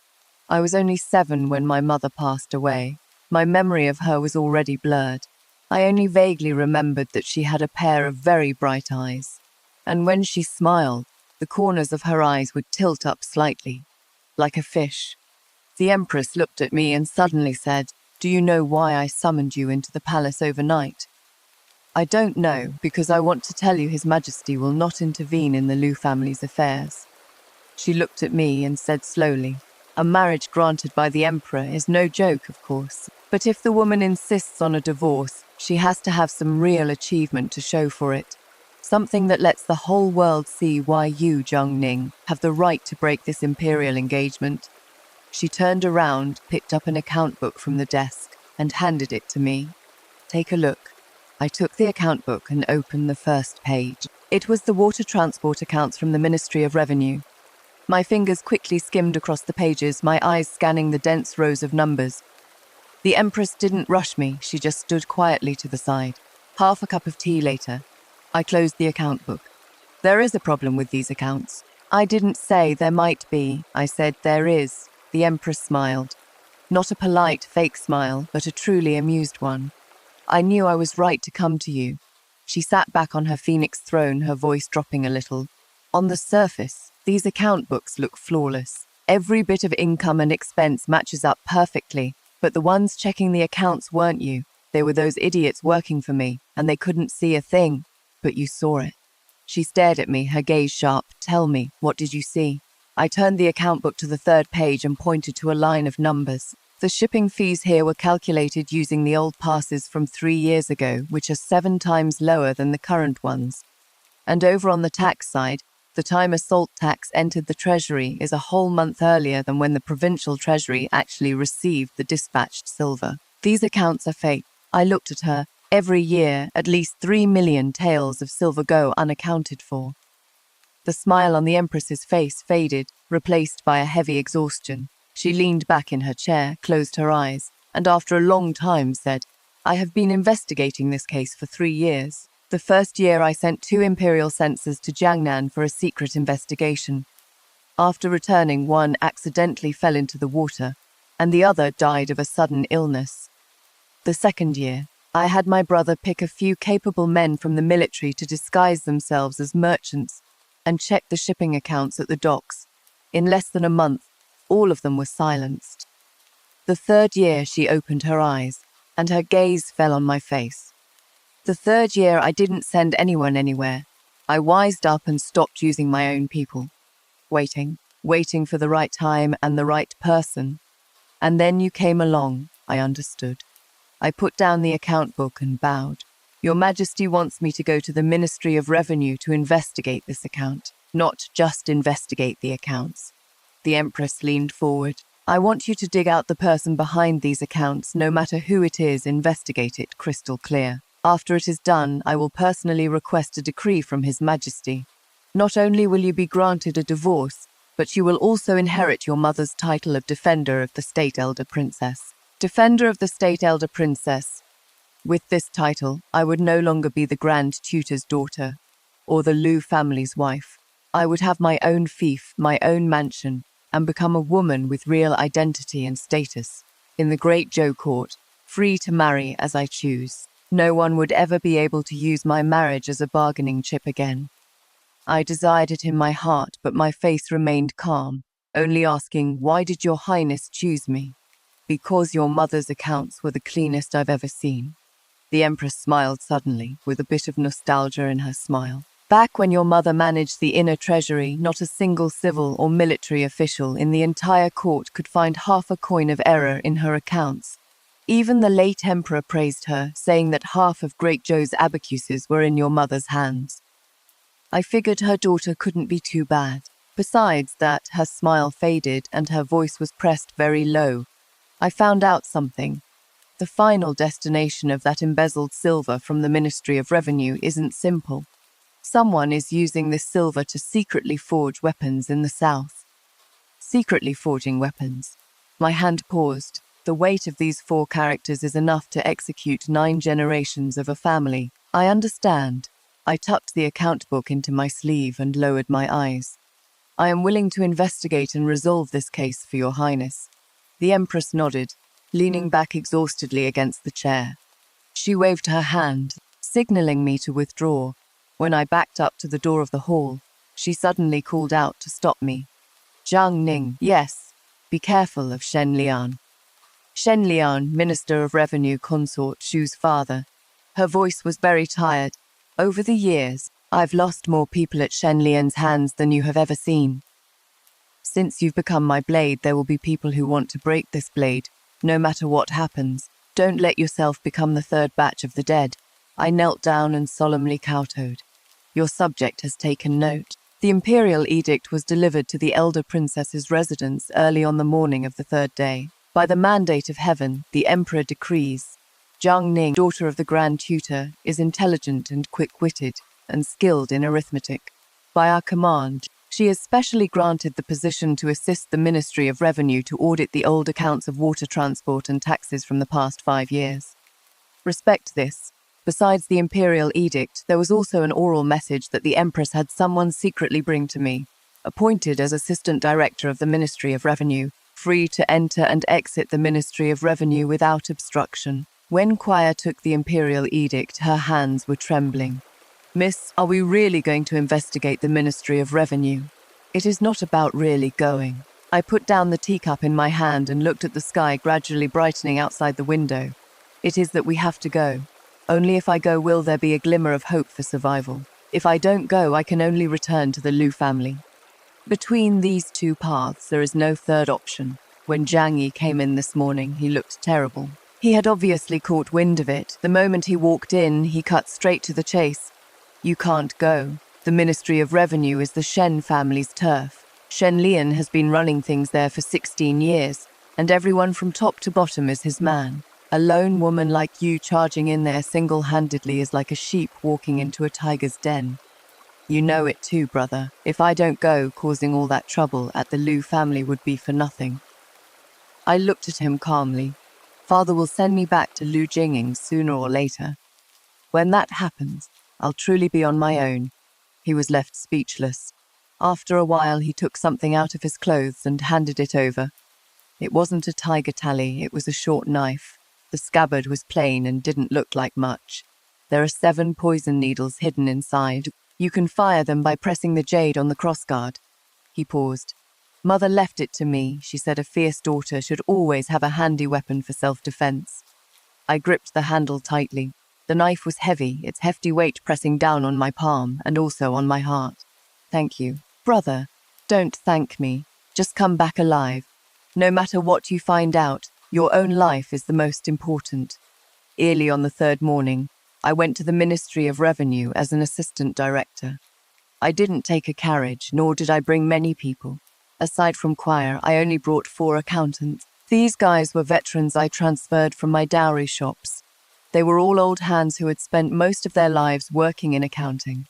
I was only 7 when my mother passed away. My memory of her was already blurred. I only vaguely remembered that she had a pair of very bright eyes. And when she smiled, the corners of her eyes would tilt up slightly, like a fish. The Empress looked at me and suddenly said, "Do you know why I summoned you into the palace overnight?" "I don't know, because I want to tell you His Majesty will not intervene in the Lu family's affairs." She looked at me and said slowly, "A marriage granted by the Emperor is no joke, of course. But if the woman insists on a divorce, she has to have some real achievement to show for it. Something that lets the whole world see why you, Jiang Ning, have the right to break this imperial engagement." She turned around, picked up an account book from the desk, and handed it to me. "Take a look." I took the account book and opened the first page. It was the water transport accounts from the Ministry of Revenue. My fingers quickly skimmed across the pages, my eyes scanning the dense rows of numbers. The Empress didn't rush me, she just stood quietly to the side. Half a cup of tea later, I closed the account book. "There is a problem with these accounts." "I didn't say there might be, I said there is." The Empress smiled. Not a polite, fake smile, but a truly amused one. "I knew I was right to come to you." She sat back on her phoenix throne, her voice dropping a little. "On the surface, these account books look flawless. Every bit of income and expense matches up perfectly, but the ones checking the accounts weren't you. They were those idiots working for me, and they couldn't see a thing. But you saw it." She stared at me, her gaze sharp. "Tell me, what did you see?" I turned the account book to the 3rd page and pointed to a line of numbers. The shipping fees here were calculated using the old passes from 3 years ago, which are 7 times lower than the current ones. And over on the tax side, the time a salt tax entered the Treasury is a whole month earlier than when the provincial Treasury actually received the dispatched silver. These accounts are fake. I looked at her. Every year, at least 3 million taels of silver go unaccounted for. The smile on the Empress's face faded, replaced by a heavy exhaustion. She leaned back in her chair, closed her eyes, and after a long time said, "I have been investigating this case for 3 years. The first year I sent 2 imperial censors to Jiangnan for a secret investigation. After returning, one accidentally fell into the water, and the other died of a sudden illness. The second year, I had my brother pick a few capable men from the military to disguise themselves as merchants and check the shipping accounts at the docks. In less than a month, all of them were silenced. The 3rd year, she opened her eyes, and her gaze fell on my face. The 3rd year, I didn't send anyone anywhere. I wised up and stopped using my own people. Waiting for the right time and the right person. And then you came along, I understood." I put down the account book and bowed. Your Majesty wants me to go to the Ministry of Revenue to investigate this account, not just investigate the accounts. The Empress leaned forward. I want you to dig out the person behind these accounts, no matter who it is, investigate it crystal clear. After it is done, I will personally request a decree from His Majesty. Not only will you be granted a divorce, but you will also inherit your mother's title of Defender of the State Elder Princess. Defender of the State Elder Princess. With this title, I would no longer be the Grand Tutor's daughter, or the Liu family's wife. I would have my own fief, my own mansion, and become a woman with real identity and status. In the Great Zhou Court, free to marry as I choose. No one would ever be able to use my marriage as a bargaining chip again. I desired it in my heart, but my face remained calm, only asking, why did your Highness choose me? Because your mother's accounts were the cleanest I've ever seen. The Empress smiled suddenly, with a bit of nostalgia in her smile. Back when your mother managed the inner treasury, not a single civil or military official in the entire court could find half a coin of error in her accounts. Even the late Emperor praised her, saying that half of Great Zhou's abacuses were in your mother's hands. I figured her daughter couldn't be too bad. Besides that, her smile faded and her voice was pressed very low. I found out something. The final destination of that embezzled silver from the Ministry of Revenue isn't simple. Someone is using this silver to secretly forge weapons in the south. Secretly forging weapons. My hand paused. The weight of these 4 characters is enough to execute 9 generations of a family. I understand. I tucked the account book into my sleeve and lowered my eyes. I am willing to investigate and resolve this case for your Highness. The Empress nodded, leaning back exhaustedly against the chair. She waved her hand, signaling me to withdraw. When I backed up to the door of the hall, she suddenly called out to stop me. Zhang Ning, yes, be careful of Shen Lian. Shen Lian, Minister of Revenue Consort Shu's father. Her voice was very tired. Over the years, I've lost more people at Shen Lian's hands than you have ever seen. Since you've become my blade, there will be people who want to break this blade, no matter what happens. Don't let yourself become the 3rd batch of the dead. I knelt down and solemnly kowtowed. Your subject has taken note. The imperial edict was delivered to the elder princess's residence early on the morning of the 3rd day. By the mandate of heaven, the emperor decrees. Zhang Ning, daughter of the Grand Tutor, is intelligent and quick-witted and skilled in arithmetic. By our command, she is specially granted the position to assist the Ministry of Revenue to audit the old accounts of water transport and taxes from the past 5 years. Respect this. Besides the imperial edict, there was also an oral message that the Empress had someone secretly bring to me, appointed as Assistant Director of the Ministry of Revenue, free to enter and exit the Ministry of Revenue without obstruction. When Choir took the imperial edict, her hands were trembling. Miss, are we really going to investigate the Ministry of Revenue? It is not about really going. I put down the teacup in my hand and looked at the sky gradually brightening outside the window. It is that we have to go. Only if I go will there be a glimmer of hope for survival. If I don't go, I can only return to the Liu family. Between these 2 paths, there is no third option. When Zhang Yi came in this morning, he looked terrible. He had obviously caught wind of it. The moment he walked in, he cut straight to the chase. You can't go. The Ministry of Revenue is the Shen family's turf. Shen Lian has been running things there for 16 years, and everyone from top to bottom is his man. A lone woman like you charging in there single-handedly is like a sheep walking into a tiger's den. You know it too, brother. If I don't go, causing all that trouble at the Liu family would be for nothing. I looked at him calmly. Father will send me back to Liu Jinging sooner or later. When that happens, I'll truly be on my own. He was left speechless. After a while, he took something out of his clothes and handed it over. It wasn't a tiger tally, it was a short knife. The scabbard was plain and didn't look like much. There are 7 poison needles hidden inside. You can fire them by pressing the jade on the crossguard. He paused. Mother left it to me. She said a fierce daughter should always have a handy weapon for self-defense. I gripped the handle tightly. The knife was heavy, its hefty weight pressing down on my palm and also on my heart. Thank you. Brother, don't thank me. Just come back alive. No matter what you find out, your own life is the most important. Early on the 3rd morning, I went to the Ministry of Revenue as an assistant director. I didn't take a carriage, nor did I bring many people. Aside from choir, I only brought 4 accountants. These guys were veterans I transferred from my dowry shops. They were all old hands who had spent most of their lives working in accounting.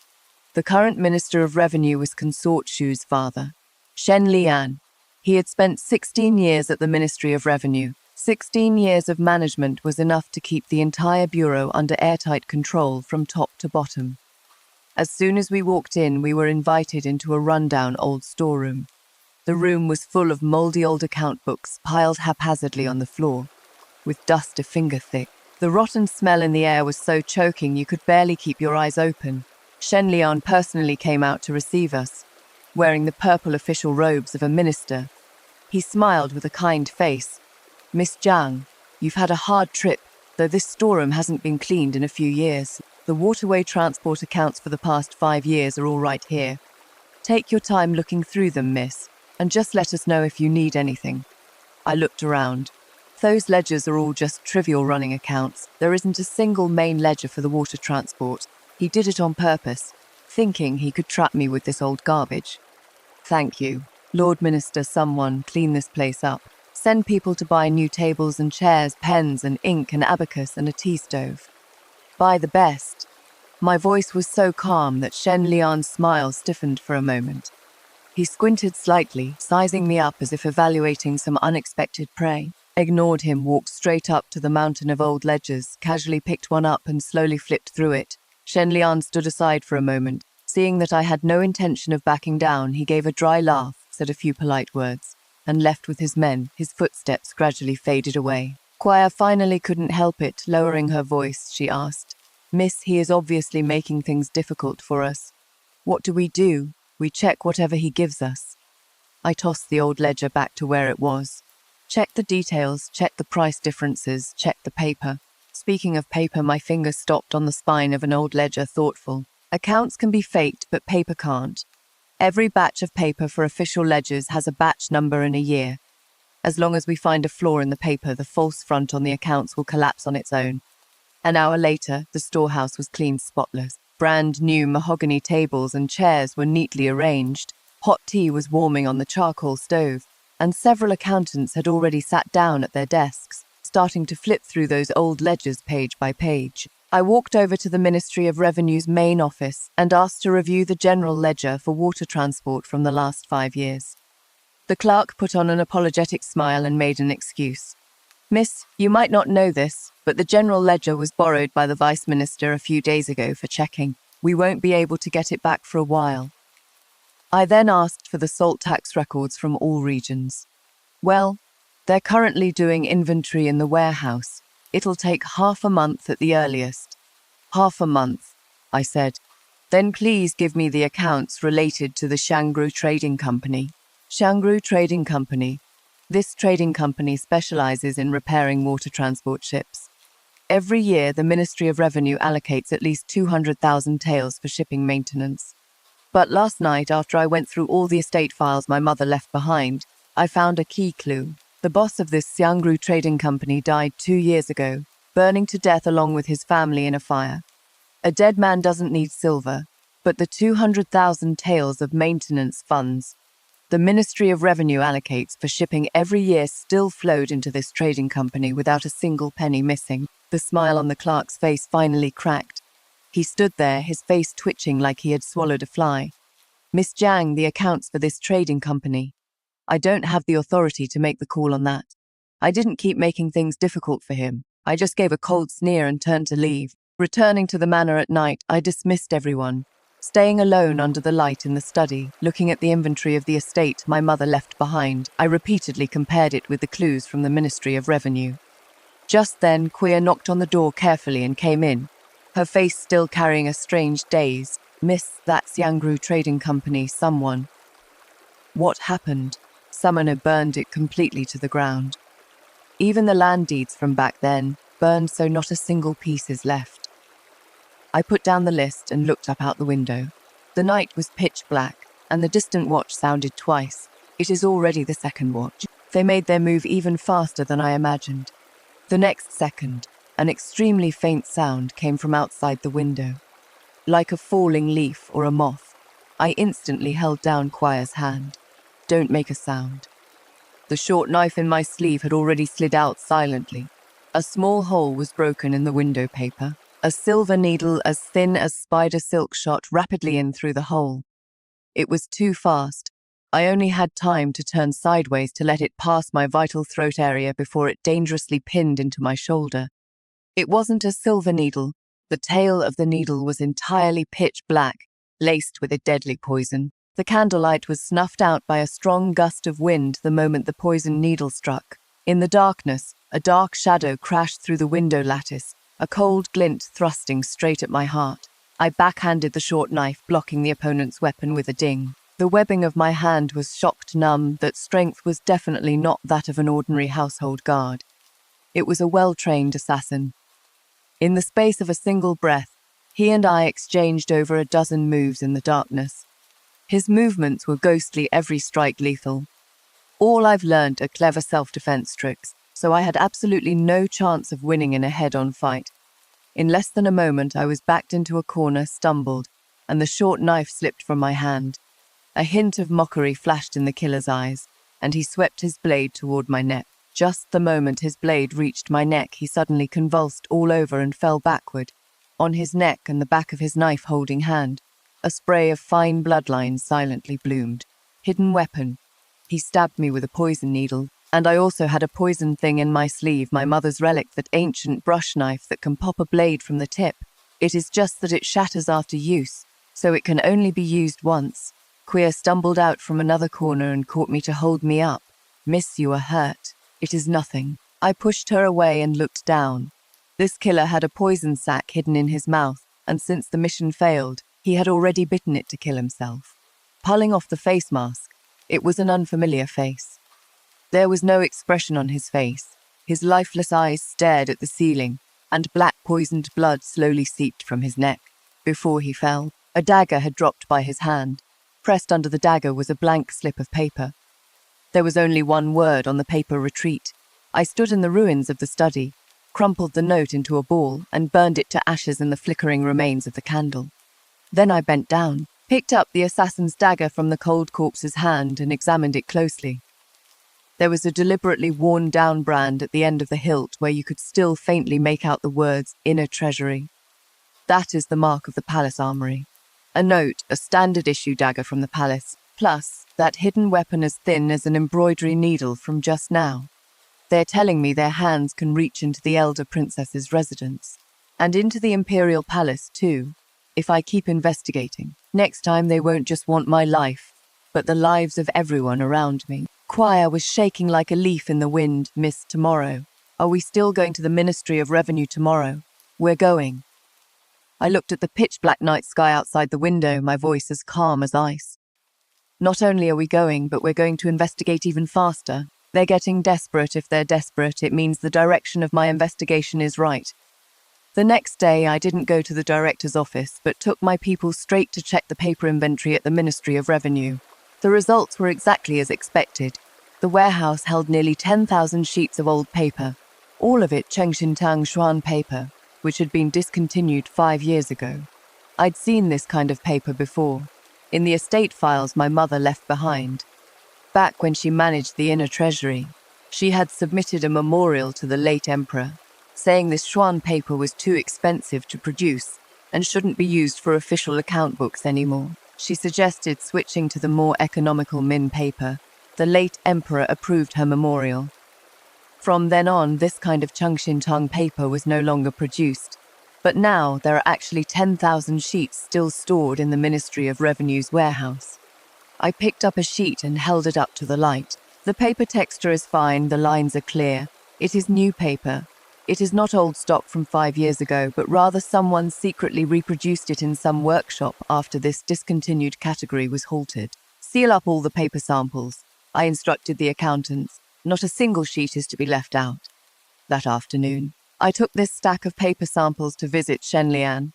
The current Minister of Revenue was Consort Shu's father, Shen Lian. He had spent 16 years at the Ministry of Revenue. 16 years of management was enough to keep the entire bureau under airtight control from top to bottom. As soon as we walked in, we were invited into a rundown old storeroom. The room was full of mouldy old account books piled haphazardly on the floor, with dust a finger thick. The rotten smell in the air was so choking you could barely keep your eyes open. Shen Lian personally came out to receive us, wearing the purple official robes of a minister. He smiled with a kind face. "Miss Jiang, you've had a hard trip, though this storeroom hasn't been cleaned in a few years. The waterway transport accounts for the past 5 years are all right here. Take your time looking through them, miss, and just let us know if you need anything." I looked around. Those ledgers are all just trivial running accounts. There isn't a single main ledger for the water transport. He did it on purpose, thinking he could trap me with this old garbage. "Thank you. Lord Minister, someone clean this place up. Send people to buy new tables and chairs, pens and ink, an abacus and a tea stove. Buy the best." My voice was so calm that Shen Lian's smile stiffened for a moment. He squinted slightly, sizing me up as if evaluating some unexpected prey. Ignored him, walked straight up to the mountain of old ledgers, casually picked one up and slowly flipped through it. Shen Lian stood aside for a moment. Seeing that I had no intention of backing down, he gave a dry laugh, said a few polite words, and left with his men. His footsteps gradually faded away. Choir finally couldn't help it. Lowering her voice, she asked, "Miss, he is obviously making things difficult for us. What do? We check whatever he gives us." I tossed the old ledger back to where it was. Check the details, check the price differences, check the paper. Speaking of paper, my finger stopped on the spine of an old ledger, thoughtful. Accounts can be faked, but paper can't. Every batch of paper for official ledgers has a batch number and a year. As long as we find a flaw in the paper, the false front on the accounts will collapse on its own. An hour later, the storehouse was clean, spotless. Brand new mahogany tables and chairs were neatly arranged. Hot tea was warming on the charcoal stove, and several accountants had already sat down at their desks, starting to flip through those old ledgers page by page. I walked over to the Ministry of Revenue's main office and asked to review the general ledger for water transport from the last 5 years. The clerk put on an apologetic smile and made an excuse. "Miss, you might not know this, but the general ledger was borrowed by the Vice Minister a few days ago for checking. We won't be able to get it back for a while." I then asked for the salt tax records from all regions. "Well, they're currently doing inventory in the warehouse. It'll take half a month at the earliest." "Half a month," I said. "Then please give me the accounts related to the Shangru Trading Company." Shangru Trading Company. This trading company specializes in repairing water transport ships. Every year, the Ministry of Revenue allocates at least 200,000 taels for shipping maintenance. But last night, after I went through all the estate files my mother left behind, I found a key clue. The boss of this Xiangru Trading Company died 2 years ago, burning to death along with his family in a fire. A dead man doesn't need silver, but the 200,000 taels of maintenance funds the Ministry of Revenue allocates for shipping every year still flowed into this trading company without a single penny missing. The smile on the clerk's face finally cracked. He stood there, his face twitching like he had swallowed a fly. "Miss Jiang, the accounts for this trading company. I don't have the authority to make the call on that." I didn't keep making things difficult for him. I just gave a cold sneer and turned to leave. Returning to the manor at night, I dismissed everyone. Staying alone under the light in the study, looking at the inventory of the estate my mother left behind, I repeatedly compared it with the clues from the Ministry of Revenue. Just then, Quia knocked on the door carefully and came in, her face still carrying a strange daze. "Miss, that's Xiangru Trading Company, someone." What happened? Someone had burned it completely to the ground. Even the land deeds from back then, burned so not a single piece is left. I put down the list and looked up out the window. The night was pitch black, and the distant watch sounded twice. It is already the second watch. They made their move even faster than I imagined. The next second, An extremely faint sound came from outside the window. Like a falling leaf or a moth, I instantly held down Quire's hand. Don't make a sound. The short knife in my sleeve had already slid out silently. A small hole was broken in the window paper. A silver needle as thin as spider silk shot rapidly in through the hole. It was too fast. I only had time to turn sideways to let it pass my vital throat area before it dangerously pinned into my shoulder. It wasn't a silver needle. The tail of the needle was entirely pitch black, laced with a deadly poison. The candlelight was snuffed out by a strong gust of wind the moment the poison needle struck. In the darkness, a dark shadow crashed through the window lattice, a cold glint thrusting straight at my heart. I backhanded the short knife, blocking the opponent's weapon with a ding. The webbing of my hand was shocked numb that strength was definitely not that of an ordinary household guard. It was a well-trained assassin. In the space of a single breath, he and I exchanged over a dozen moves in the darkness. His movements were ghostly, every strike lethal. All I've learned are clever self-defense tricks, so I had absolutely no chance of winning in a head-on fight. In less than a moment, I was backed into a corner, stumbled, and the short knife slipped from my hand. A hint of mockery flashed in the killer's eyes, and he swept his blade toward my neck. Just the moment his blade reached my neck, he suddenly convulsed all over and fell backward. On his neck and the back of his knife-holding hand, a spray of fine bloodlines silently bloomed. Hidden weapon. He stabbed me with a poison needle, and I also had a poison thing in my sleeve, my mother's relic, that ancient brush knife that can pop a blade from the tip. It is just that it shatters after use, so it can only be used once. Queer stumbled out from another corner and caught me to hold me up. Miss, you are hurt. It is nothing. I pushed her away and looked down. This killer had a poison sac hidden in his mouth, and since the mission failed, he had already bitten it to kill himself. Pulling off the face mask, it was an unfamiliar face. There was no expression on his face. His lifeless eyes stared at the ceiling, and black poisoned blood slowly seeped from his neck. Before he fell, a dagger had dropped by his hand. Pressed under the dagger was a blank slip of paper. There was only one word on the paper: retreat. I stood in the ruins of the study, crumpled the note into a ball, and burned it to ashes in the flickering remains of the candle. Then I bent down, picked up the assassin's dagger from the cold corpse's hand, and examined it closely. There was a deliberately worn-down brand at the end of the hilt where you could still faintly make out the words "Inner Treasury." That is the mark of the palace armory. A note, a standard-issue dagger from the palace, plus that hidden weapon as thin as an embroidery needle from just now. They're telling me their hands can reach into the elder princess's residence. And into the imperial palace, too, if I keep investigating. Next time they won't just want my life, but the lives of everyone around me. Quire was shaking like a leaf in the wind. Miss, tomorrow. Are we still going to the Ministry of Revenue tomorrow? We're going. I looked at the pitch-black night sky outside the window, my voice as calm as ice. Not only are we going, but we're going to investigate even faster. They're getting desperate. If they're desperate, it means the direction of my investigation is right. The next day, I didn't go to the director's office, but took my people straight to check the paper inventory at the Ministry of Revenue. The results were exactly as expected. The warehouse held nearly 10,000 sheets of old paper, all of it Chengxintang Xuan paper, which had been discontinued 5 years ago. I'd seen this kind of paper before, in the estate files my mother left behind. Back when she managed the inner treasury, she had submitted a memorial to the late emperor, saying this Xuan paper was too expensive to produce and shouldn't be used for official account books anymore. She suggested switching to the more economical Min paper. The late emperor approved her memorial. From then on, this kind of Chengxintang paper was no longer produced. But now there are actually 10,000 sheets still stored in the Ministry of Revenue's warehouse. I picked up a sheet and held it up to the light. The paper texture is fine, the lines are clear. It is new paper. It is not old stock from 5 years ago, but rather someone secretly reproduced it in some workshop after this discontinued category was halted. Seal up all the paper samples, I instructed the accountants. Not a single sheet is to be left out. That afternoon, I took this stack of paper samples to visit Shen Lian.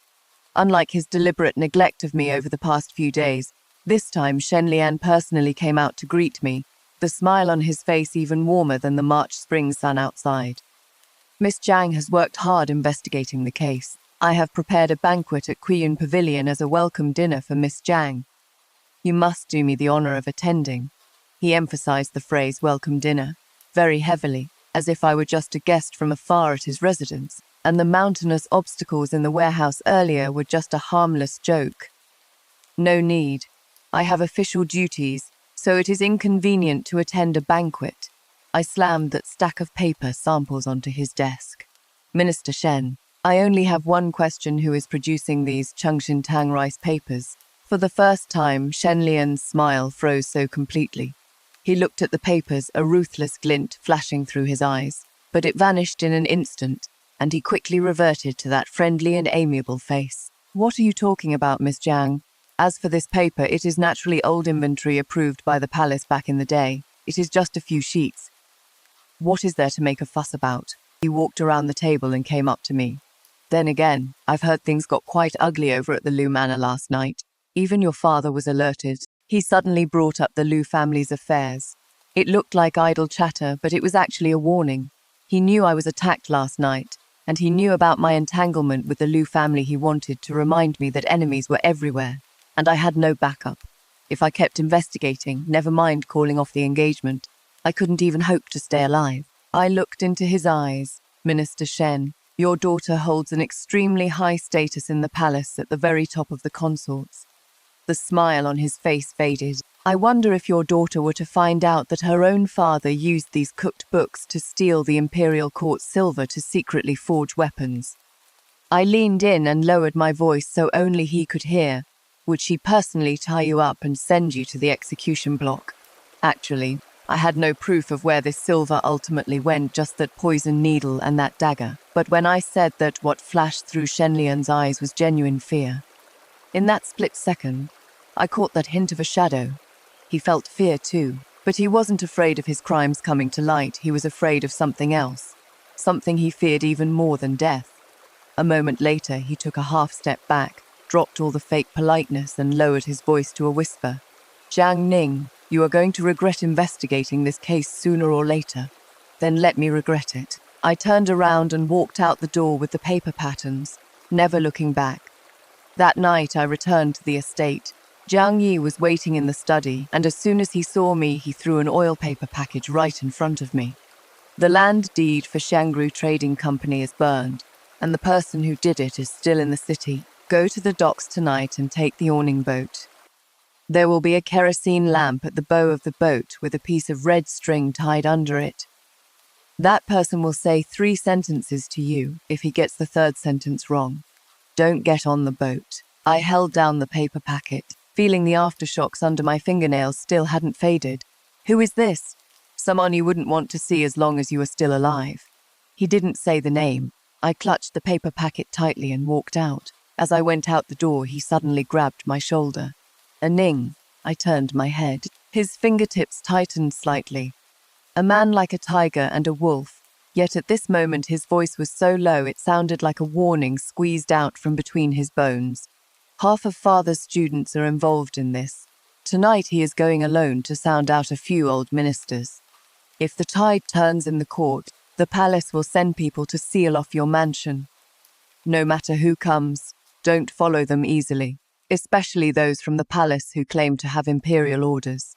Unlike his deliberate neglect of me over the past few days, this time Shen Lian personally came out to greet me, the smile on his face even warmer than the March spring sun outside. Miss Jiang has worked hard investigating the case. I have prepared a banquet at Quiyun Pavilion as a welcome dinner for Miss Jiang. You must do me the honor of attending." He emphasized the phrase welcome dinner very heavily, as if I were just a guest from afar at his residence, and the mountainous obstacles in the warehouse earlier were just a harmless joke. "No need. I have official duties, so it is inconvenient to attend a banquet." I slammed that stack of paper samples onto his desk. "Minister Shen, I only have one question: who is producing these Chengxin Tang rice papers?" For the first time, Shen Lian's smile froze so completely. He looked at the papers, a ruthless glint flashing through his eyes, but it vanished in an instant, and he quickly reverted to that friendly and amiable face. "What are you talking about, Miss Jiang? As for this paper, it is naturally old inventory approved by the palace back in the day. It is just a few sheets. What is there to make a fuss about?" He walked around the table and came up to me. "Then again, I've heard things got quite ugly over at the Liu Manor last night. Even your father was alerted." He suddenly brought up the Liu family's affairs. It looked like idle chatter, but it was actually a warning. He knew I was attacked last night, and he knew about my entanglement with the Liu family. He wanted to remind me that enemies were everywhere, and I had no backup. If I kept investigating, never mind calling off the engagement, I couldn't even hope to stay alive. I looked into his eyes. "Minister Shen, your daughter holds an extremely high status in the palace at the very top of the consorts." The smile on his face faded. "I wonder if your daughter were to find out that her own father used these cooked books to steal the imperial court silver to secretly forge weapons." I leaned in and lowered my voice so only he could hear. "Would she personally tie you up and send you to the execution block?" Actually, I had no proof of where this silver ultimately went, just that poison needle and that dagger. But when I said that, what flashed through Shen Lian's eyes was genuine fear. In that split second, I caught that hint of a shadow. He felt fear too, but he wasn't afraid of his crimes coming to light. He was afraid of something else, something he feared even more than death. A moment later, he took a half step back, dropped all the fake politeness and lowered his voice to a whisper. "Jiang Ning, you are going to regret investigating this case sooner or later. Then let me regret it." I turned around and walked out the door with the paper patterns, never looking back. That night, I returned to the estate. Jiang Yi was waiting in the study, and as soon as he saw me, he threw an oil paper package right in front of me. "The land deed for Shangru Trading Company is burned, and the person who did it is still in the city. Go to the docks tonight and take the awning boat. There will be a kerosene lamp at the bow of the boat with a piece of red string tied under it. That person will say 3 sentences to you if he gets the 3rd sentence wrong. Don't get on the boat." I held down the paper packet, feeling the aftershocks under my fingernails still hadn't faded. "Who is this?" "Someone you wouldn't want to see as long as you are still alive." He didn't say the name. I clutched the paper packet tightly and walked out. As I went out the door, he suddenly grabbed my shoulder. "A Ning." I turned my head. His fingertips tightened slightly. A man like a tiger and a wolf, yet at this moment his voice was so low it sounded like a warning squeezed out from between his bones. "Half of Father's students are involved in this. Tonight he is going alone to sound out a few old ministers. If the tide turns in the court, the palace will send people to seal off your mansion. No matter who comes, don't follow them easily, especially those from the palace who claim to have imperial orders.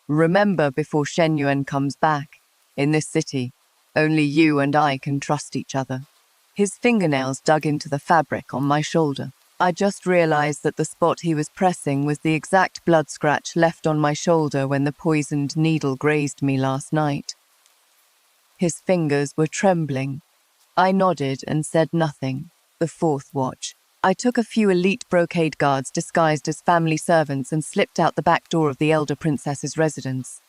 Remember, before Shen Yuan comes back, in this city, only you and I can trust each other." His fingernails dug into the fabric on my shoulder. I just realized that the spot he was pressing was the exact blood scratch left on my shoulder when the poisoned needle grazed me last night. His fingers were trembling. I nodded and said nothing. The 4th watch. I took a few elite brocade guards disguised as family servants and slipped out the back door of the elder princess's residence.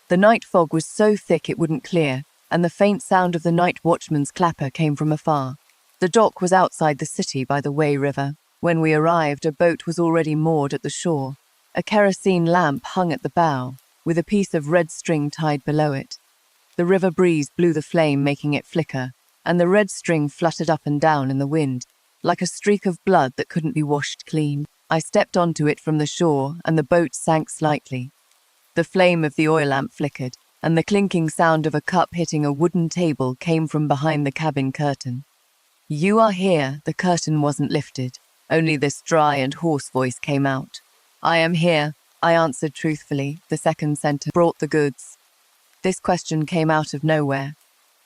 The night fog was so thick it wouldn't clear, and the faint sound of the night watchman's clapper came from afar. The dock was outside the city by the Wei River. When we arrived, a boat was already moored at the shore. A kerosene lamp hung at the bow, with a piece of red string tied below it. The river breeze blew the flame, making it flicker, and the red string fluttered up and down in the wind, like a streak of blood that couldn't be washed clean. I stepped onto it from the shore, and the boat sank slightly. The flame of the oil lamp flickered, and the clinking sound of a cup hitting a wooden table came from behind the cabin curtain. "You are here." The curtain wasn't lifted. Only this dry and hoarse voice came out. "I am here," I answered truthfully. The second sentence brought the goods. This question came out of nowhere,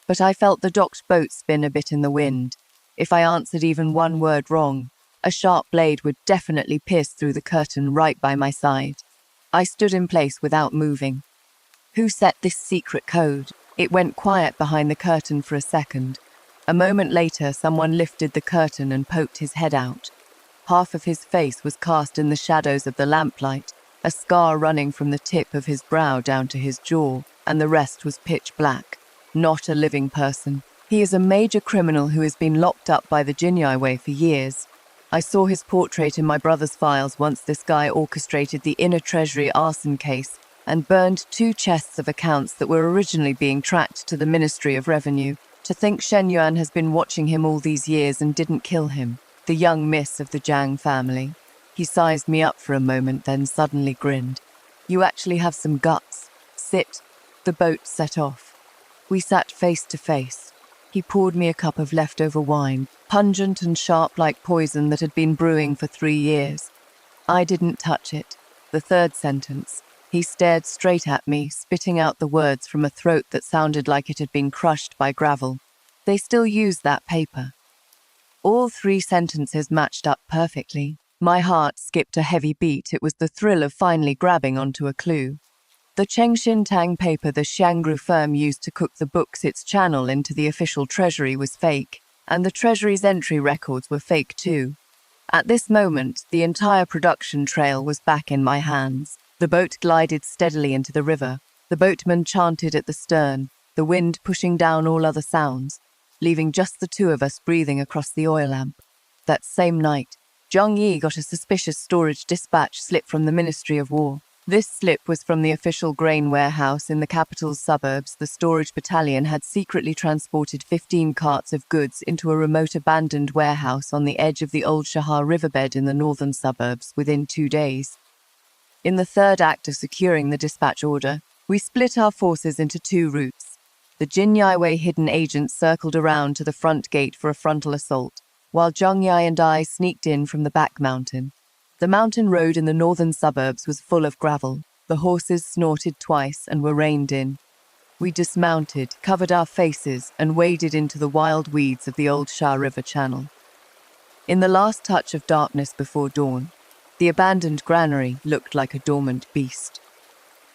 but I felt the docked boat spin a bit in the wind. If I answered even one word wrong, a sharp blade would definitely pierce through the curtain right by my side. I stood in place without moving. Who set this secret code? It went quiet behind the curtain for a second. A moment later, someone lifted the curtain and poked his head out. Half of his face was cast in the shadows of the lamplight, a scar running from the tip of his brow down to his jaw, and the rest was pitch black. Not a living person. He is a major criminal who has been locked up by the Jinyaiwei for years. I saw his portrait in my brother's files once this guy orchestrated the inner treasury arson case and burned 2 chests of accounts that were originally being tracked to the Ministry of Revenue. To think Shen Yuan has been watching him all these years and didn't kill him. The young miss of the Jiang family. He sized me up for a moment, then suddenly grinned. "You actually have some guts. Sit." The boat set off. We sat face to face. He poured me a cup of leftover wine, pungent and sharp like poison that had been brewing for 3 years. I didn't touch it. The third sentence. He stared straight at me, spitting out the words from a throat that sounded like it had been crushed by gravel. They still used that paper. All 3 sentences matched up perfectly. My heart skipped a heavy beat. It was the thrill of finally grabbing onto a clue. The Chengxin Tang paper the Xiangru firm used to cook the books its channel into the official treasury was fake, and the treasury's entry records were fake too. At this moment, the entire production trail was back in my hands. The boat glided steadily into the river. The boatman chanted at the stern, the wind pushing down all other sounds, leaving just the 2 of us breathing across the oil lamp. That same night, Zhang Yi got a suspicious storage dispatch slip from the Ministry of War. This slip was from the official grain warehouse in the capital's suburbs. The storage battalion had secretly transported 15 carts of goods into a remote abandoned warehouse on the edge of the Old Shahar riverbed in the northern suburbs within 2 days. In the third act of securing the dispatch order, we split our forces into 2 routes. The Jinyaiwei hidden agents circled around to the front gate for a frontal assault, while Zhang Yi and I sneaked in from the back mountain. The mountain road in the northern suburbs was full of gravel. The horses snorted twice and were reined in. We dismounted, covered our faces, and waded into the wild weeds of the Old Sha River channel. In the last touch of darkness before dawn, the abandoned granary looked like a dormant beast.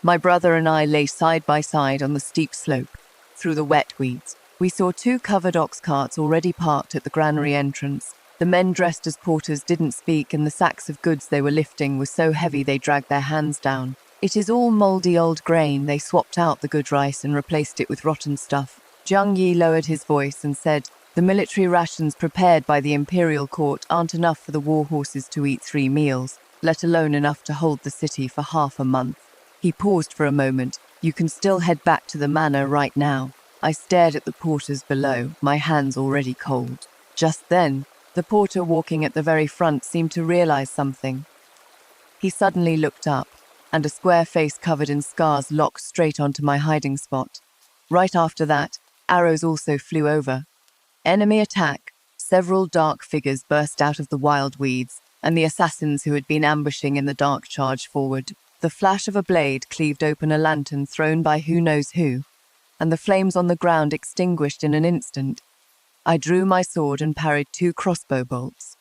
My brother and I lay side by side on the steep slope. Through the wet weeds, we saw 2 covered ox carts already parked at the granary entrance. The men dressed as porters didn't speak, and the sacks of goods they were lifting were so heavy they dragged their hands down. "It is all mouldy old grain." They swapped out the good rice and replaced it with rotten stuff. Zhang Yi lowered his voice and said, "The military rations prepared by the imperial court aren't enough for the war horses to eat 3 meals, let alone enough to hold the city for half a month." He paused for a moment. "You can still head back to the manor right now." I stared at the porters below, my hands already cold. Just then, the porter walking at the very front seemed to realize something. He suddenly looked up, and a square face covered in scars locked straight onto my hiding spot. Right after that, arrows also flew over. Enemy attack. Several dark figures burst out of the wild weeds, and the assassins who had been ambushing in the dark charged forward. The flash of a blade cleaved open a lantern thrown by who knows who, and the flames on the ground extinguished in an instant. I drew my sword and parried 2 crossbow bolts.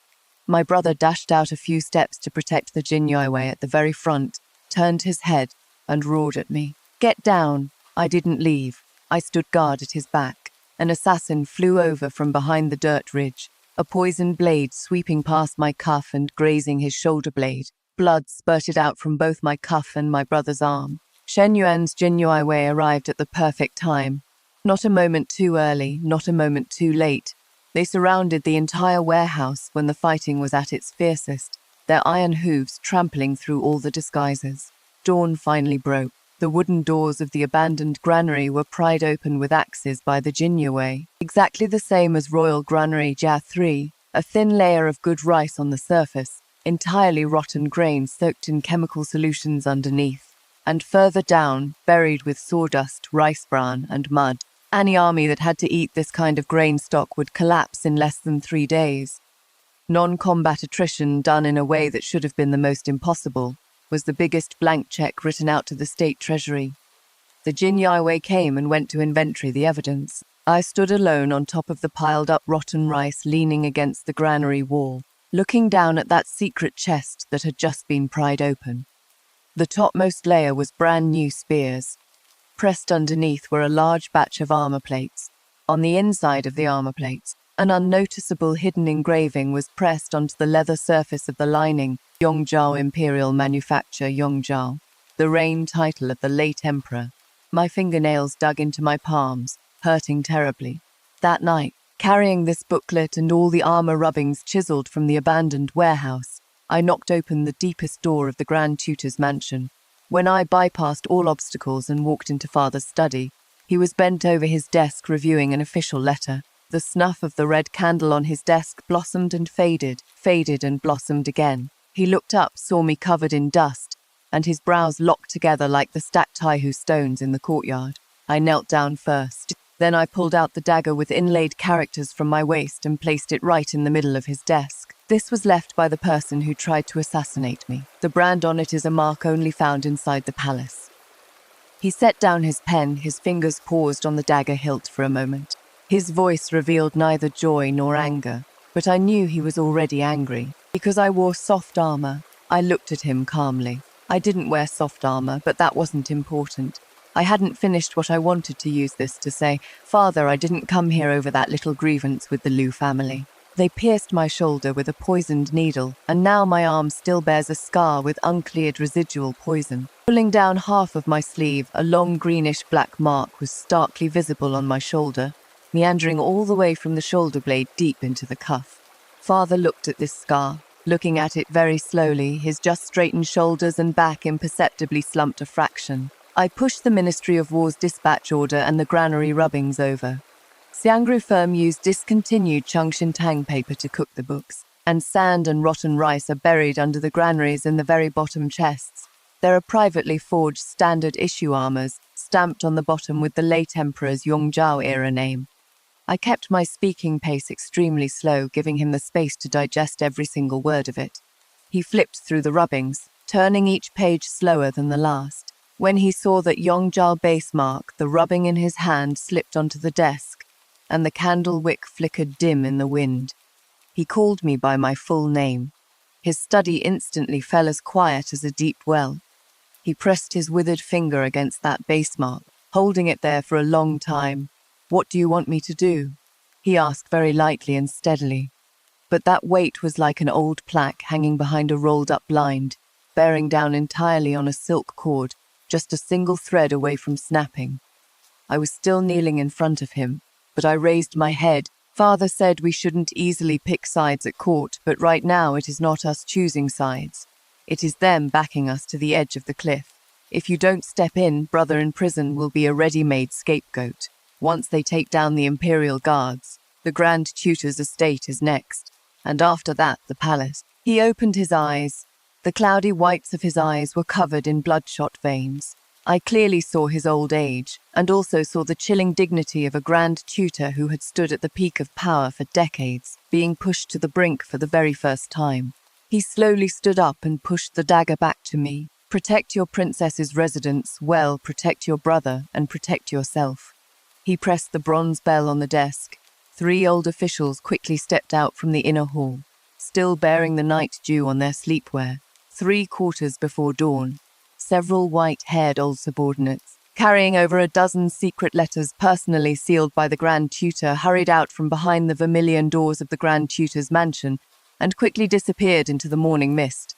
My brother dashed out a few steps to protect the Jinyaiwei at the very front, turned his head, and roared at me. "Get down!" I didn't leave. I stood guard at his back. An assassin flew over from behind the dirt ridge, a poisoned blade sweeping past my cuff and grazing his shoulder blade. Blood spurted out from both my cuff and my brother's arm. Shen Yuan's Jinyaiwei arrived at the perfect time. Not a moment too early, not a moment too late. They surrounded the entire warehouse when the fighting was at its fiercest, their iron hooves trampling through all the disguises. Dawn finally broke. The wooden doors of the abandoned granary were pried open with axes by the Jinyaiwei, exactly the same as Royal Granary Jia 3, a thin layer of good rice on the surface, entirely rotten grain soaked in chemical solutions underneath. and further down, buried with sawdust, rice bran, and mud. Any army that had to eat this kind of grain stock would collapse in less than 3 days. Non-combat attrition done in a way that should have been the most impossible was the biggest blank check written out to the state treasury. The Jinyaiwei came and went to inventory the evidence. I stood alone on top of the piled-up rotten rice, leaning against the granary wall, looking down at that secret chest that had just been pried open. The topmost layer was brand new spears. Pressed underneath were a large batch of armor plates. On the inside of the armor plates, an unnoticeable hidden engraving was pressed onto the leather surface of the lining, Yongzhou Imperial Manufacture Yongzhou, the reign title of the late emperor. My fingernails dug into my palms, hurting terribly. That night, carrying this booklet and all the armor rubbings chiseled from the abandoned warehouse, I knocked open the deepest door of the Grand Tutor's mansion. When I bypassed all obstacles and walked into Father's study, he was bent over his desk reviewing an official letter. The snuff of the red candle on his desk blossomed and faded and blossomed again. He looked up, saw me covered in dust, and his brows locked together like the stacked Taihu stones in the courtyard. I knelt down first. Then I pulled out the dagger with inlaid characters from my waist and placed it right in the middle of his desk. This was left by the person who tried to assassinate me. The brand on it is a mark only found inside the palace. He set down his pen, his fingers paused on the dagger hilt for a moment. His voice revealed neither joy nor anger, but I knew he was already angry. Because I wore soft armor, I looked at him calmly. I didn't wear soft armor, but that wasn't important. I hadn't finished what I wanted to use this to say. Father, I didn't come here over that little grievance with the Liu family. They pierced my shoulder with a poisoned needle, and now my arm still bears a scar with uncleared residual poison. Pulling down half of my sleeve, a long greenish-black mark was starkly visible on my shoulder, meandering all the way from the shoulder blade deep into the cuff. Father looked at this scar, looking at it very slowly, his just straightened shoulders and back imperceptibly slumped a fraction. I pushed the Ministry of War's dispatch order and the granary rubbings over. Xiangru firm used discontinued Chengshintang paper to cook the books, and sand and rotten rice are buried under the granaries in the very bottom chests. There are privately forged standard issue armors, stamped on the bottom with the late emperor's Yongzhou era name. I kept my speaking pace extremely slow, giving him the space to digest every single word of it. He flipped through the rubbings, turning each page slower than the last. When he saw that Yongzhou base mark, the rubbing in his hand slipped onto the desk, and the candle wick flickered dim in the wind. He called me by my full name. His study instantly fell as quiet as a deep well. He pressed his withered finger against that base mark, holding it there for a long time. "What do you want me to do?" he asked very lightly and steadily. But that weight was like an old plaque hanging behind a rolled-up blind, bearing down entirely on a silk cord, just a single thread away from snapping. I was still kneeling in front of him, but I raised my head. Father said we shouldn't easily pick sides at court, but right now it is not us choosing sides. It is them backing us to the edge of the cliff. If you don't step in, brother in prison will be a ready-made scapegoat. Once they take down the Imperial Guards, the Grand Tutor's estate is next, and after that the palace. He opened his eyes. The cloudy whites of his eyes were covered in bloodshot veins. I clearly saw his old age, and also saw the chilling dignity of a Grand Tutor who had stood at the peak of power for decades, being pushed to the brink for the very first time. He slowly stood up and pushed the dagger back to me. "Protect your princess's residence, well, protect your brother, and protect yourself." He pressed the bronze bell on the desk. 3 old officials quickly stepped out from the inner hall, still bearing the night dew on their sleepwear. 3/4 before dawn, several white-haired old subordinates, carrying over a dozen secret letters personally sealed by the Grand Tutor, hurried out from behind the vermilion doors of the Grand Tutor's mansion and quickly disappeared into the morning mist.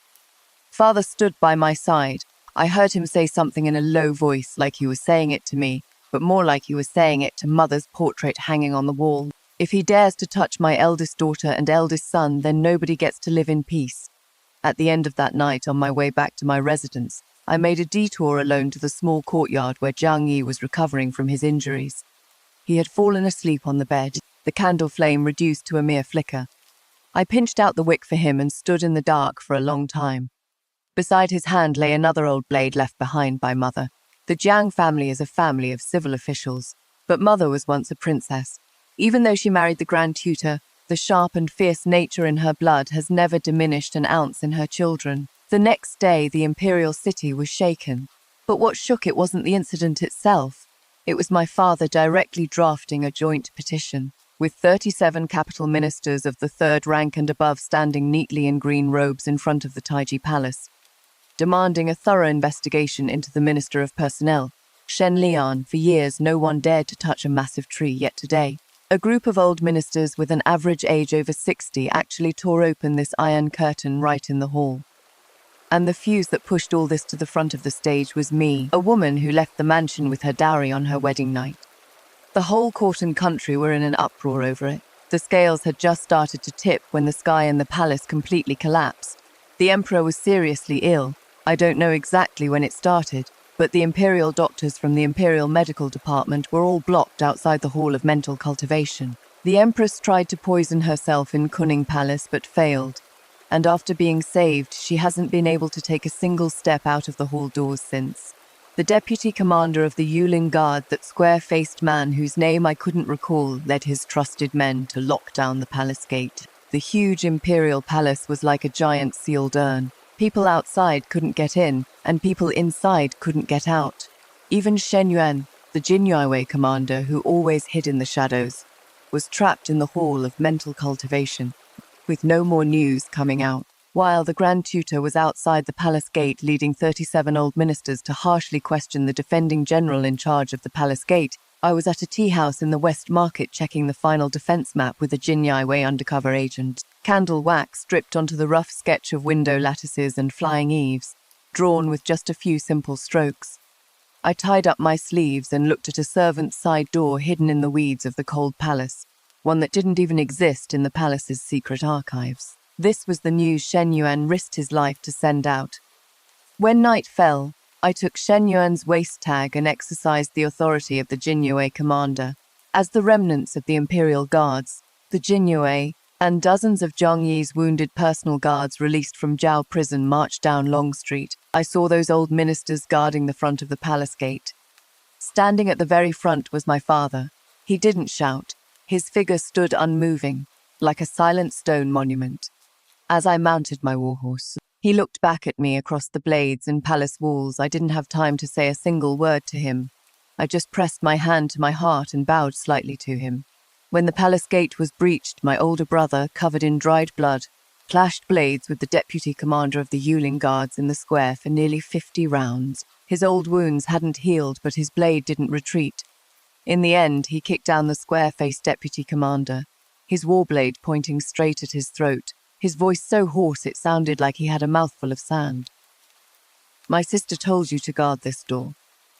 Father stood by my side. I heard him say something in a low voice, like he was saying it to me, but more like he was saying it to Mother's portrait hanging on the wall. "If he dares to touch my eldest daughter and eldest son, then nobody gets to live in peace." At the end of that night, on my way back to my residence, I made a detour alone to the small courtyard where Jiang Yi was recovering from his injuries. He had fallen asleep on the bed, the candle flame reduced to a mere flicker. I pinched out the wick for him and stood in the dark for a long time. Beside his hand lay another old blade left behind by Mother. The Jiang family is a family of civil officials, but Mother was once a princess. Even though she married the Grand Tutor, the sharp and fierce nature in her blood has never diminished an ounce in her children. The next day, the imperial city was shaken. But what shook it wasn't the incident itself. It was my father directly drafting a joint petition, with 37 capital ministers of the third rank and above standing neatly in green robes in front of the Taiji Palace, demanding a thorough investigation into the Minister of Personnel, Shen Lian. For years, no one dared to touch a massive tree, yet today, a group of old ministers with an average age over 60 actually tore open this iron curtain right in the hall. And the fuse that pushed all this to the front of the stage was me, a woman who left the mansion with her dowry on her wedding night. The whole court and country were in an uproar over it. The scales had just started to tip when the sky in the palace completely collapsed. The emperor was seriously ill. I don't know exactly when it started, but the imperial doctors from the imperial medical department were all blocked outside the hall of mental cultivation. The empress tried to poison herself in Kunning Palace but failed, and after being saved, she hasn't been able to take a single step out of the hall doors since. The deputy commander of the Yuling Guard, that square-faced man whose name I couldn't recall, led his trusted men to lock down the palace gate. The huge imperial palace was like a giant sealed urn. People outside couldn't get in, and people inside couldn't get out. Even Shen Yuan, the Jinyue commander who always hid in the shadows, was trapped in the hall of mental cultivation, with no more news coming out. While the Grand Tutor was outside the palace gate leading 37 old ministers to harshly question the defending general in charge of the palace gate, I was at a tea house in the West Market checking the final defense map with a Jinyue undercover agent. Candle wax dripped onto the rough sketch of window lattices and flying eaves, drawn with just a few simple strokes. I tied up my sleeves and looked at a servant's side door hidden in the weeds of the cold palace, one that didn't even exist in the palace's secret archives. This was the news Shen Yuan risked his life to send out. When night fell, I took Shen Yuan's waist tag and exercised the authority of the Jinyue commander. As the remnants of the Imperial Guards, the Jinyue, and dozens of Zhang Yi's wounded personal guards released from Zhao prison marched down Long Street, I saw those old ministers guarding the front of the palace gate. Standing at the very front was my father. He didn't shout. His figure stood unmoving, like a silent stone monument. As I mounted my warhorse, he looked back at me across the blades and palace walls. I didn't have time to say a single word to him. I just pressed my hand to my heart and bowed slightly to him. When the palace gate was breached, my older brother, covered in dried blood, clashed blades with the deputy commander of the Yuling Guards in the square for nearly 50 rounds. His old wounds hadn't healed, but his blade didn't retreat. In the end, he kicked down the square-faced deputy commander, his war blade pointing straight at his throat, his voice so hoarse it sounded like he had a mouthful of sand. My sister told you to guard this door.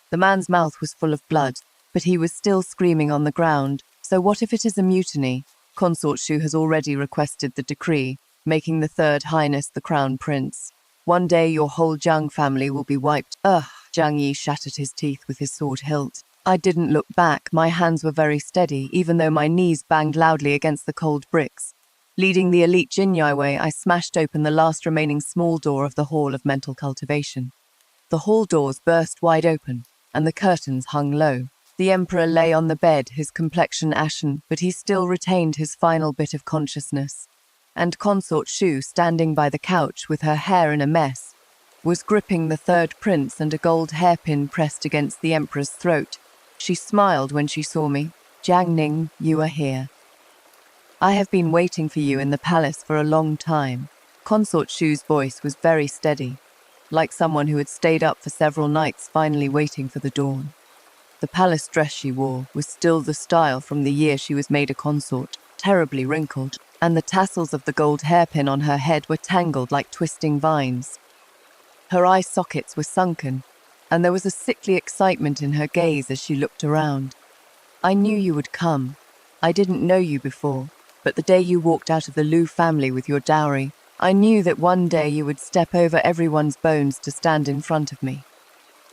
The man's mouth was full of blood, but he was still screaming on the ground. So what if it is a mutiny? Consort Shu has already requested the decree, making the Third Highness the Crown Prince. One day your whole Jiang family will be wiped. Zhang Yi shattered his teeth with his sword hilt. I didn't look back. My hands were very steady, even though my knees banged loudly against the cold bricks. Leading the elite Jinyue, I smashed open the last remaining small door of the Hall of Mental Cultivation. The hall doors burst wide open, and the curtains hung low. The Emperor lay on the bed, his complexion ashen, but he still retained his final bit of consciousness. And Consort Shu, standing by the couch with her hair in a mess, was gripping the third prince and a gold hairpin pressed against the Emperor's throat. She smiled when she saw me. Jiang Ning, you are here. I have been waiting for you in the palace for a long time. Consort Shu's voice was very steady, like someone who had stayed up for several nights finally waiting for the dawn. The palace dress she wore was still the style from the year she was made a consort, terribly wrinkled, and the tassels of the gold hairpin on her head were tangled like twisting vines. Her eye sockets were sunken, and there was a sickly excitement in her gaze as she looked around. I knew you would come. I didn't know you before, but the day you walked out of the Liu family with your dowry, I knew that one day you would step over everyone's bones to stand in front of me.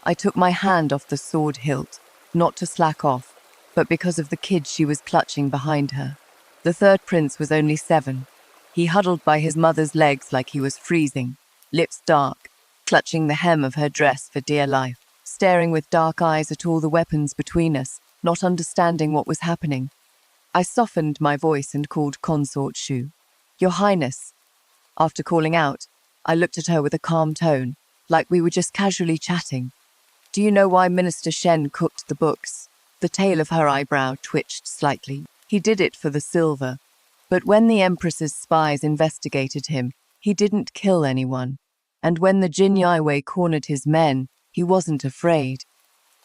I took my hand off the sword hilt, not to slack off, but because of the kid she was clutching behind her. The third prince was only 7. He huddled by his mother's legs like he was freezing, lips dark, clutching the hem of her dress for dear life, staring with dark eyes at all the weapons between us, not understanding what was happening. I softened my voice and called Consort Shu. "Your Highness." After calling out, I looked at her with a calm tone, like we were just casually chatting. "Do you know why Minister Shen cooked the books?" The tail of her eyebrow twitched slightly. "He did it for the silver. But when the Empress's spies investigated him, he didn't kill anyone. And when the Jin Yaiwei cornered his men, he wasn't afraid.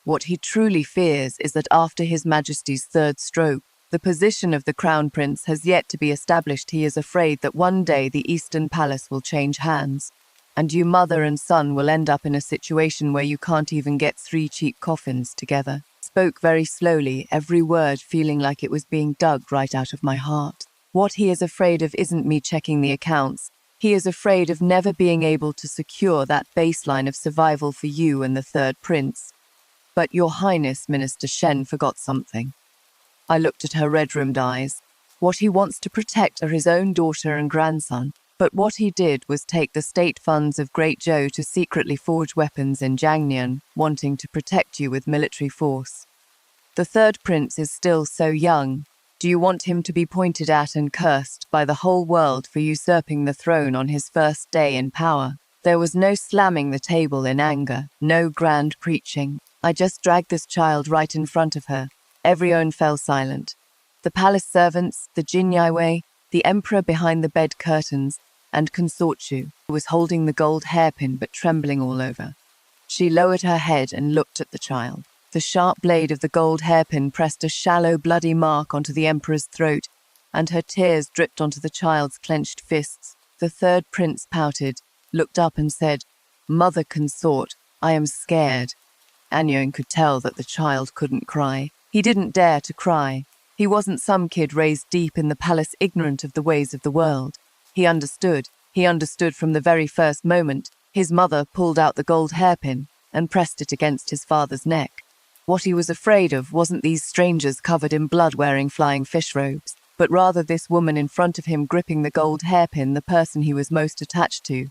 What he truly fears is that after His Majesty's third stroke, the position of the Crown Prince has yet to be established. He is afraid that one day the Eastern Palace will change hands, and you mother and son will end up in a situation where you can't even get 3 cheap coffins together." Spoke very slowly, every word feeling like it was being dug right out of my heart. What he is afraid of isn't me checking the accounts. He is afraid of never being able to secure that baseline of survival for you and the third prince. But Your Highness, Minister Shen forgot something. I looked at her red-rimmed eyes. What he wants to protect are his own daughter and grandson. But what he did was take the state funds of Great Zhou to secretly forge weapons in Jiangnian, wanting to protect you with military force. The third prince is still so young. Do you want him to be pointed at and cursed by the whole world for usurping the throne on his first day in power? There was no slamming the table in anger, no grand preaching. I just dragged this child right in front of her. Everyone fell silent. The palace servants, the Jin Yaiwei, the emperor behind the bed curtains, and Consort Shu, who was holding the gold hairpin but trembling all over. She lowered her head and looked at the child. The sharp blade of the gold hairpin pressed a shallow, bloody mark onto the emperor's throat, and her tears dripped onto the child's clenched fists. The third prince pouted, looked up and said, "Mother Consort, I am scared." Anyone could tell that the child couldn't cry. He didn't dare to cry. He wasn't some kid raised deep in the palace ignorant of the ways of the world. He understood. He understood from the very first moment. His mother pulled out the gold hairpin and pressed it against his father's neck. What he was afraid of wasn't these strangers covered in blood wearing flying fish robes, but rather this woman in front of him gripping the gold hairpin, the person he was most attached to,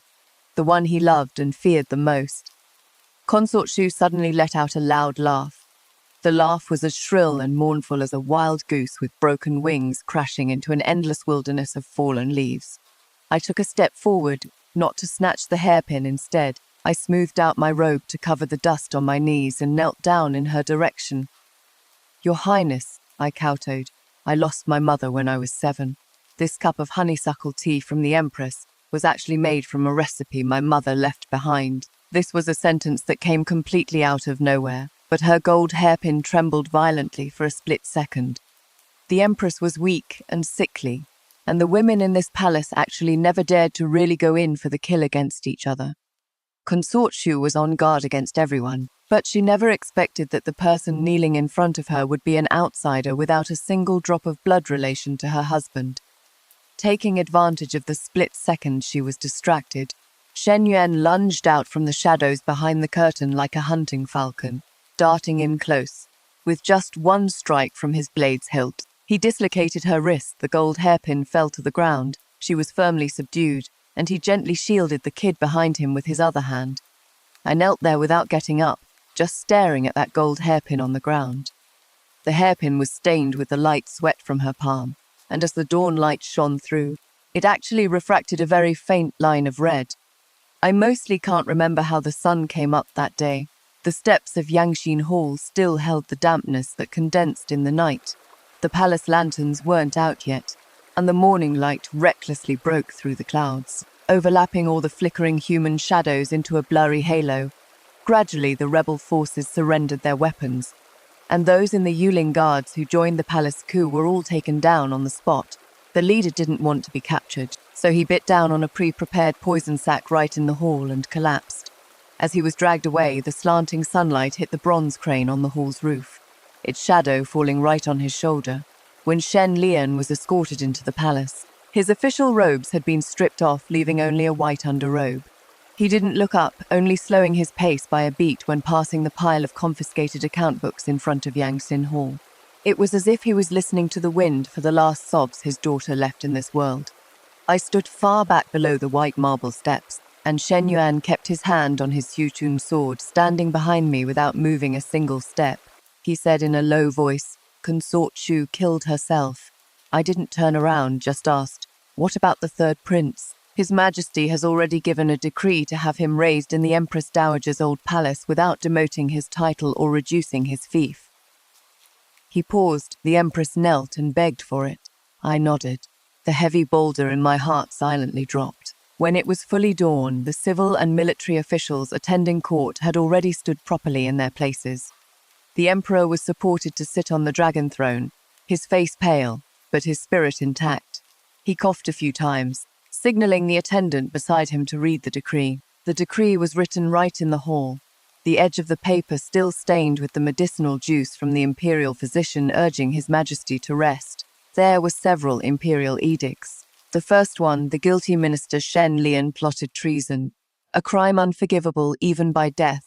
the one he loved and feared the most. Consort Shu suddenly let out a loud laugh. The laugh was as shrill and mournful as a wild goose with broken wings crashing into an endless wilderness of fallen leaves. I took a step forward, not to snatch the hairpin. Instead, I smoothed out my robe to cover the dust on my knees and knelt down in her direction. "Your Highness," I kowtowed, "I lost my mother when I was 7. This cup of honeysuckle tea from the Empress was actually made from a recipe my mother left behind." This was a sentence that came completely out of nowhere, but her gold hairpin trembled violently for a split second. The Empress was weak and sickly, and the women in this palace actually never dared to really go in for the kill against each other. Consort Shu was on guard against everyone, but she never expected that the person kneeling in front of her would be an outsider without a single drop of blood relation to her husband. Taking advantage of the split second she was distracted, Shen Yuan lunged out from the shadows behind the curtain like a hunting falcon, darting in close. With just one strike from his blade's hilt, he dislocated her wrist. The gold hairpin fell to the ground. She was firmly subdued, and he gently shielded the kid behind him with his other hand. I knelt there without getting up, just staring at that gold hairpin on the ground. The hairpin was stained with the light sweat from her palm, and as the dawn light shone through, it actually refracted a very faint line of red. I mostly can't remember how the sun came up that day. The steps of Yangxin Hall still held the dampness that condensed in the night. The palace lanterns weren't out yet, and the morning light recklessly broke through the clouds, overlapping all the flickering human shadows into a blurry halo. Gradually, the rebel forces surrendered their weapons, and those in the Yuling guards who joined the palace coup were all taken down on the spot. The leader didn't want to be captured, so he bit down on a pre-prepared poison sac right in the hall and collapsed. As he was dragged away, the slanting sunlight hit the bronze crane on the hall's roof, its shadow falling right on his shoulder. When Shen Lian was escorted into the palace, his official robes had been stripped off, leaving only a white underrobe. He didn't look up, only slowing his pace by a beat when passing the pile of confiscated account books in front of Yangxin Hall. It was as if he was listening to the wind for the last sobs his daughter left in this world. I stood far back below the white marble steps, and Shen Yuan kept his hand on his Xutun sword, standing behind me without moving a single step. He said in a low voice, "Consort Shu killed herself." I didn't turn around, just asked, "What about the third prince?" His Majesty has already given a decree to have him raised in the Empress Dowager's old palace without demoting his title or reducing his fief. He paused. The Empress knelt and begged for it. I nodded. The heavy boulder in my heart silently dropped. When it was fully dawn, the civil and military officials attending court had already stood properly in their places. The Emperor was supported to sit on the dragon throne, his face pale, but his spirit intact. He coughed a few times, signaling the attendant beside him to read the decree. The decree was written right in the hall, the edge of the paper still stained with the medicinal juice from the imperial physician urging His Majesty to rest. There were several imperial edicts. The first one, the guilty minister Shen Lian plotted treason, a crime unforgivable even by death.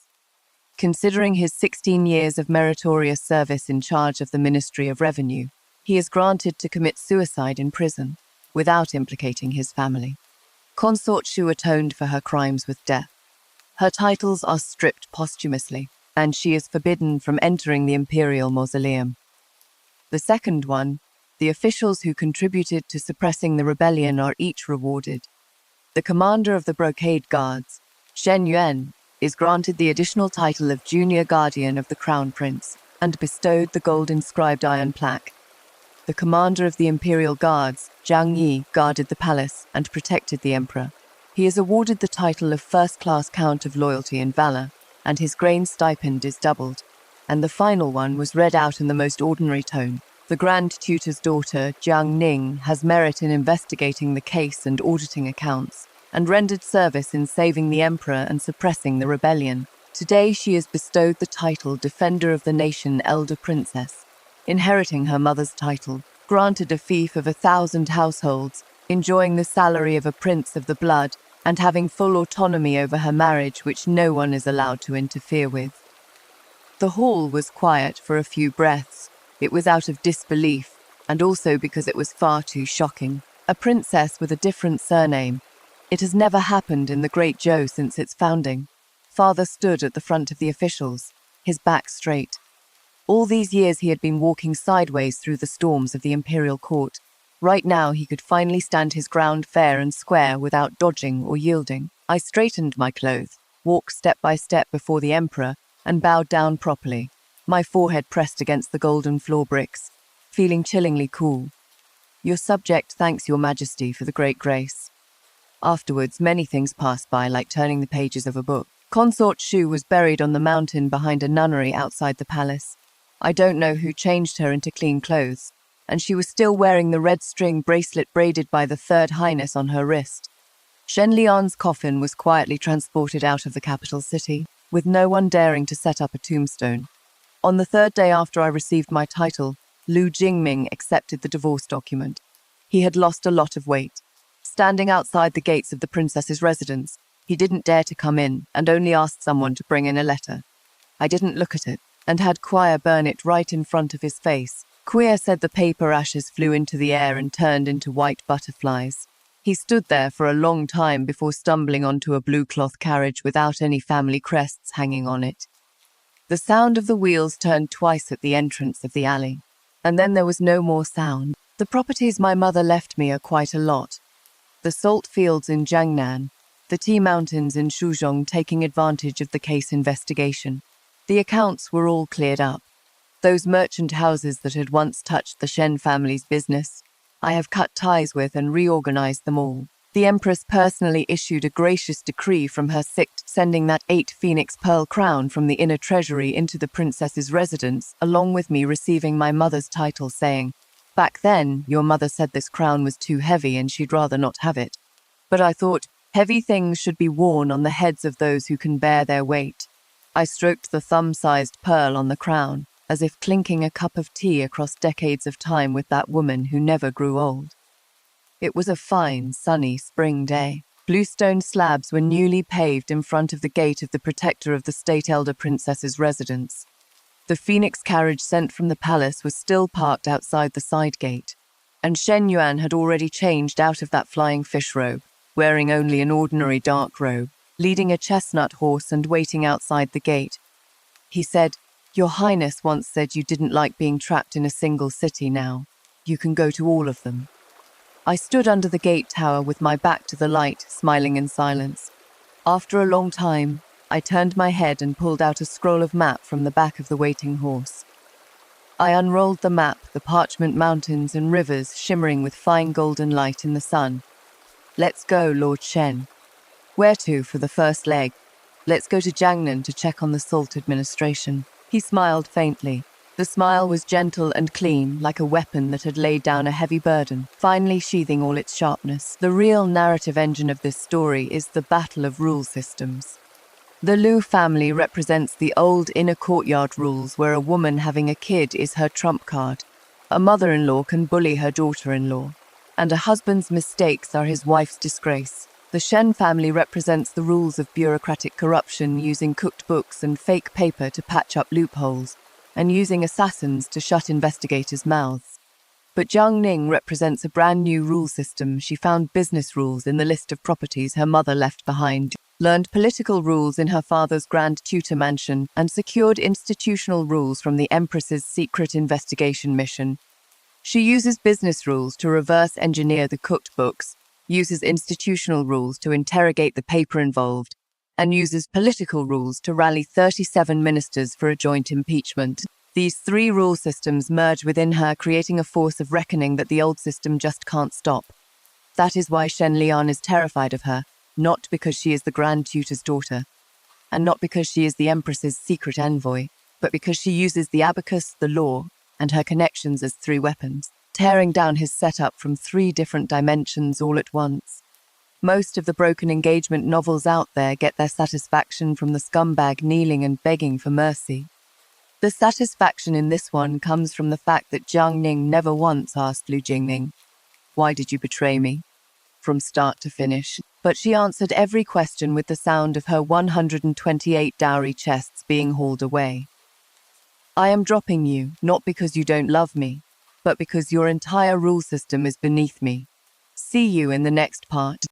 Considering his 16 years of meritorious service in charge of the Ministry of Revenue, he is granted to commit suicide in prison, without implicating his family. Consort Shu atoned for her crimes with death. Her titles are stripped posthumously, and she is forbidden from entering the imperial mausoleum. The second one, the officials who contributed to suppressing the rebellion are each rewarded. The commander of the Brocade Guards, Shen Yuan, is granted the additional title of Junior Guardian of the Crown Prince and bestowed the gold-inscribed iron plaque. The commander of the Imperial Guards, Zhang Yi, guarded the palace and protected the emperor. He is awarded the title of first-class Count of Loyalty and Valor, and his grain stipend is doubled. And the final one was read out in the most ordinary tone. The Grand Tutor's daughter, Jiang Ning, has merit in investigating the case and auditing accounts, and rendered service in saving the emperor and suppressing the rebellion. Today she is bestowed the title Defender of the Nation Elder Princess, inheriting her mother's title, granted a fief of 1,000 households, enjoying the salary of a prince of the blood, and having full autonomy over her marriage, which no one is allowed to interfere with. The hall was quiet for a few breaths. It was out of disbelief, and also because it was far too shocking. A princess with a different surname. It has never happened in the Great Zhou since its founding. Father stood at the front of the officials, his back straight. All these years he had been walking sideways through the storms of the imperial court. Right now he could finally stand his ground fair and square without dodging or yielding. I straightened my clothes, walked step by step before the emperor, and bowed down properly, my forehead pressed against the golden floor bricks, feeling chillingly cool. Your subject thanks your majesty for the great grace. Afterwards, many things passed by, like turning the pages of a book. Consort Shu was buried on the mountain behind a nunnery outside the palace. I don't know who changed her into clean clothes, and she was still wearing the red string bracelet braided by the Third Highness on her wrist. Shen Lian's coffin was quietly transported out of the capital city, with no one daring to set up a tombstone. On the third day after I received my title, Lu Jingming accepted the divorce document. He had lost a lot of weight. Standing outside the gates of the princess's residence, he didn't dare to come in and only asked someone to bring in a letter. I didn't look at it and had Quia burn it right in front of his face. Quia said the paper ashes flew into the air and turned into white butterflies. He stood there for a long time before stumbling onto a blue cloth carriage without any family crests hanging on it. The sound of the wheels turned twice at the entrance of the alley, and then there was no more sound. The properties my mother left me are quite a lot. The salt fields in Jiangnan, the tea mountains in Shuzhong taking advantage of the case investigation. The accounts were all cleared up. Those merchant houses that had once touched the Shen family's business, I have cut ties with and reorganized them all. The Empress personally issued a gracious decree from her sict, sending that 8 phoenix pearl crown from the inner treasury into the princess's residence, along with me receiving my mother's title, saying, "Back then, your mother said this crown was too heavy and she'd rather not have it. But I thought, heavy things should be worn on the heads of those who can bear their weight." I stroked the thumb-sized pearl on the crown, as if clinking a cup of tea across decades of time with that woman who never grew old. It was a fine, sunny spring day. Bluestone slabs were newly paved in front of the gate of the protector of the state elder princess's residence. The phoenix carriage sent from the palace was still parked outside the side gate, and Shen Yuan had already changed out of that flying fish robe. wearing only an ordinary dark robe, leading a chestnut horse and waiting outside the gate. He said, "Your Highness once said you didn't like being trapped in a single city now. You can go to all of them." I stood under the gate tower with my back to the light, smiling in silence. After a long time, I turned my head and pulled out a scroll of map from the back of the waiting horse. I unrolled the map, the parchment mountains and rivers shimmering with fine golden light in the sun. "Let's go, Lord Shen." "Where to for the first leg?" "Let's go to Jiangnan to check on the salt administration." He smiled faintly. The smile was gentle and clean, like a weapon that had laid down a heavy burden, finally sheathing all its sharpness. The real narrative engine of this story is the battle of rule systems. The Liu family represents the old inner courtyard rules where a woman having a kid is her trump card. A mother-in-law can bully her daughter-in-law, and a husband's mistakes are his wife's disgrace. The Shen family represents the rules of bureaucratic corruption, using cooked books and fake paper to patch up loopholes, and using assassins to shut investigators' mouths. But Jiang Ning represents a brand new rule system. She found business rules in the list of properties her mother left behind, learned political rules in her father's Grand Tutor mansion, and secured institutional rules from the Empress's secret investigation mission. She uses business rules to reverse engineer the cooked books, uses institutional rules to interrogate the paper involved, and uses political rules to rally 37 ministers for a joint impeachment. These three rule systems merge within her, creating a force of reckoning that the old system just can't stop. That is why Shen Lian is terrified of her, not because she is the Grand Tutor's daughter, and not because she is the Empress's secret envoy, but because she uses the abacus, the law, and her connections as three weapons, tearing down his setup from three different dimensions all at once. Most of the broken engagement novels out there get their satisfaction from the scumbag kneeling and begging for mercy. The satisfaction in this one comes from the fact that Jiang Ning never once asked Liu Jingning, "Why did you betray me?" from start to finish, but she answered every question with the sound of her 128 dowry chests being hauled away. "I am dropping you, not because you don't love me, but because your entire rule system is beneath me. See you in the next part."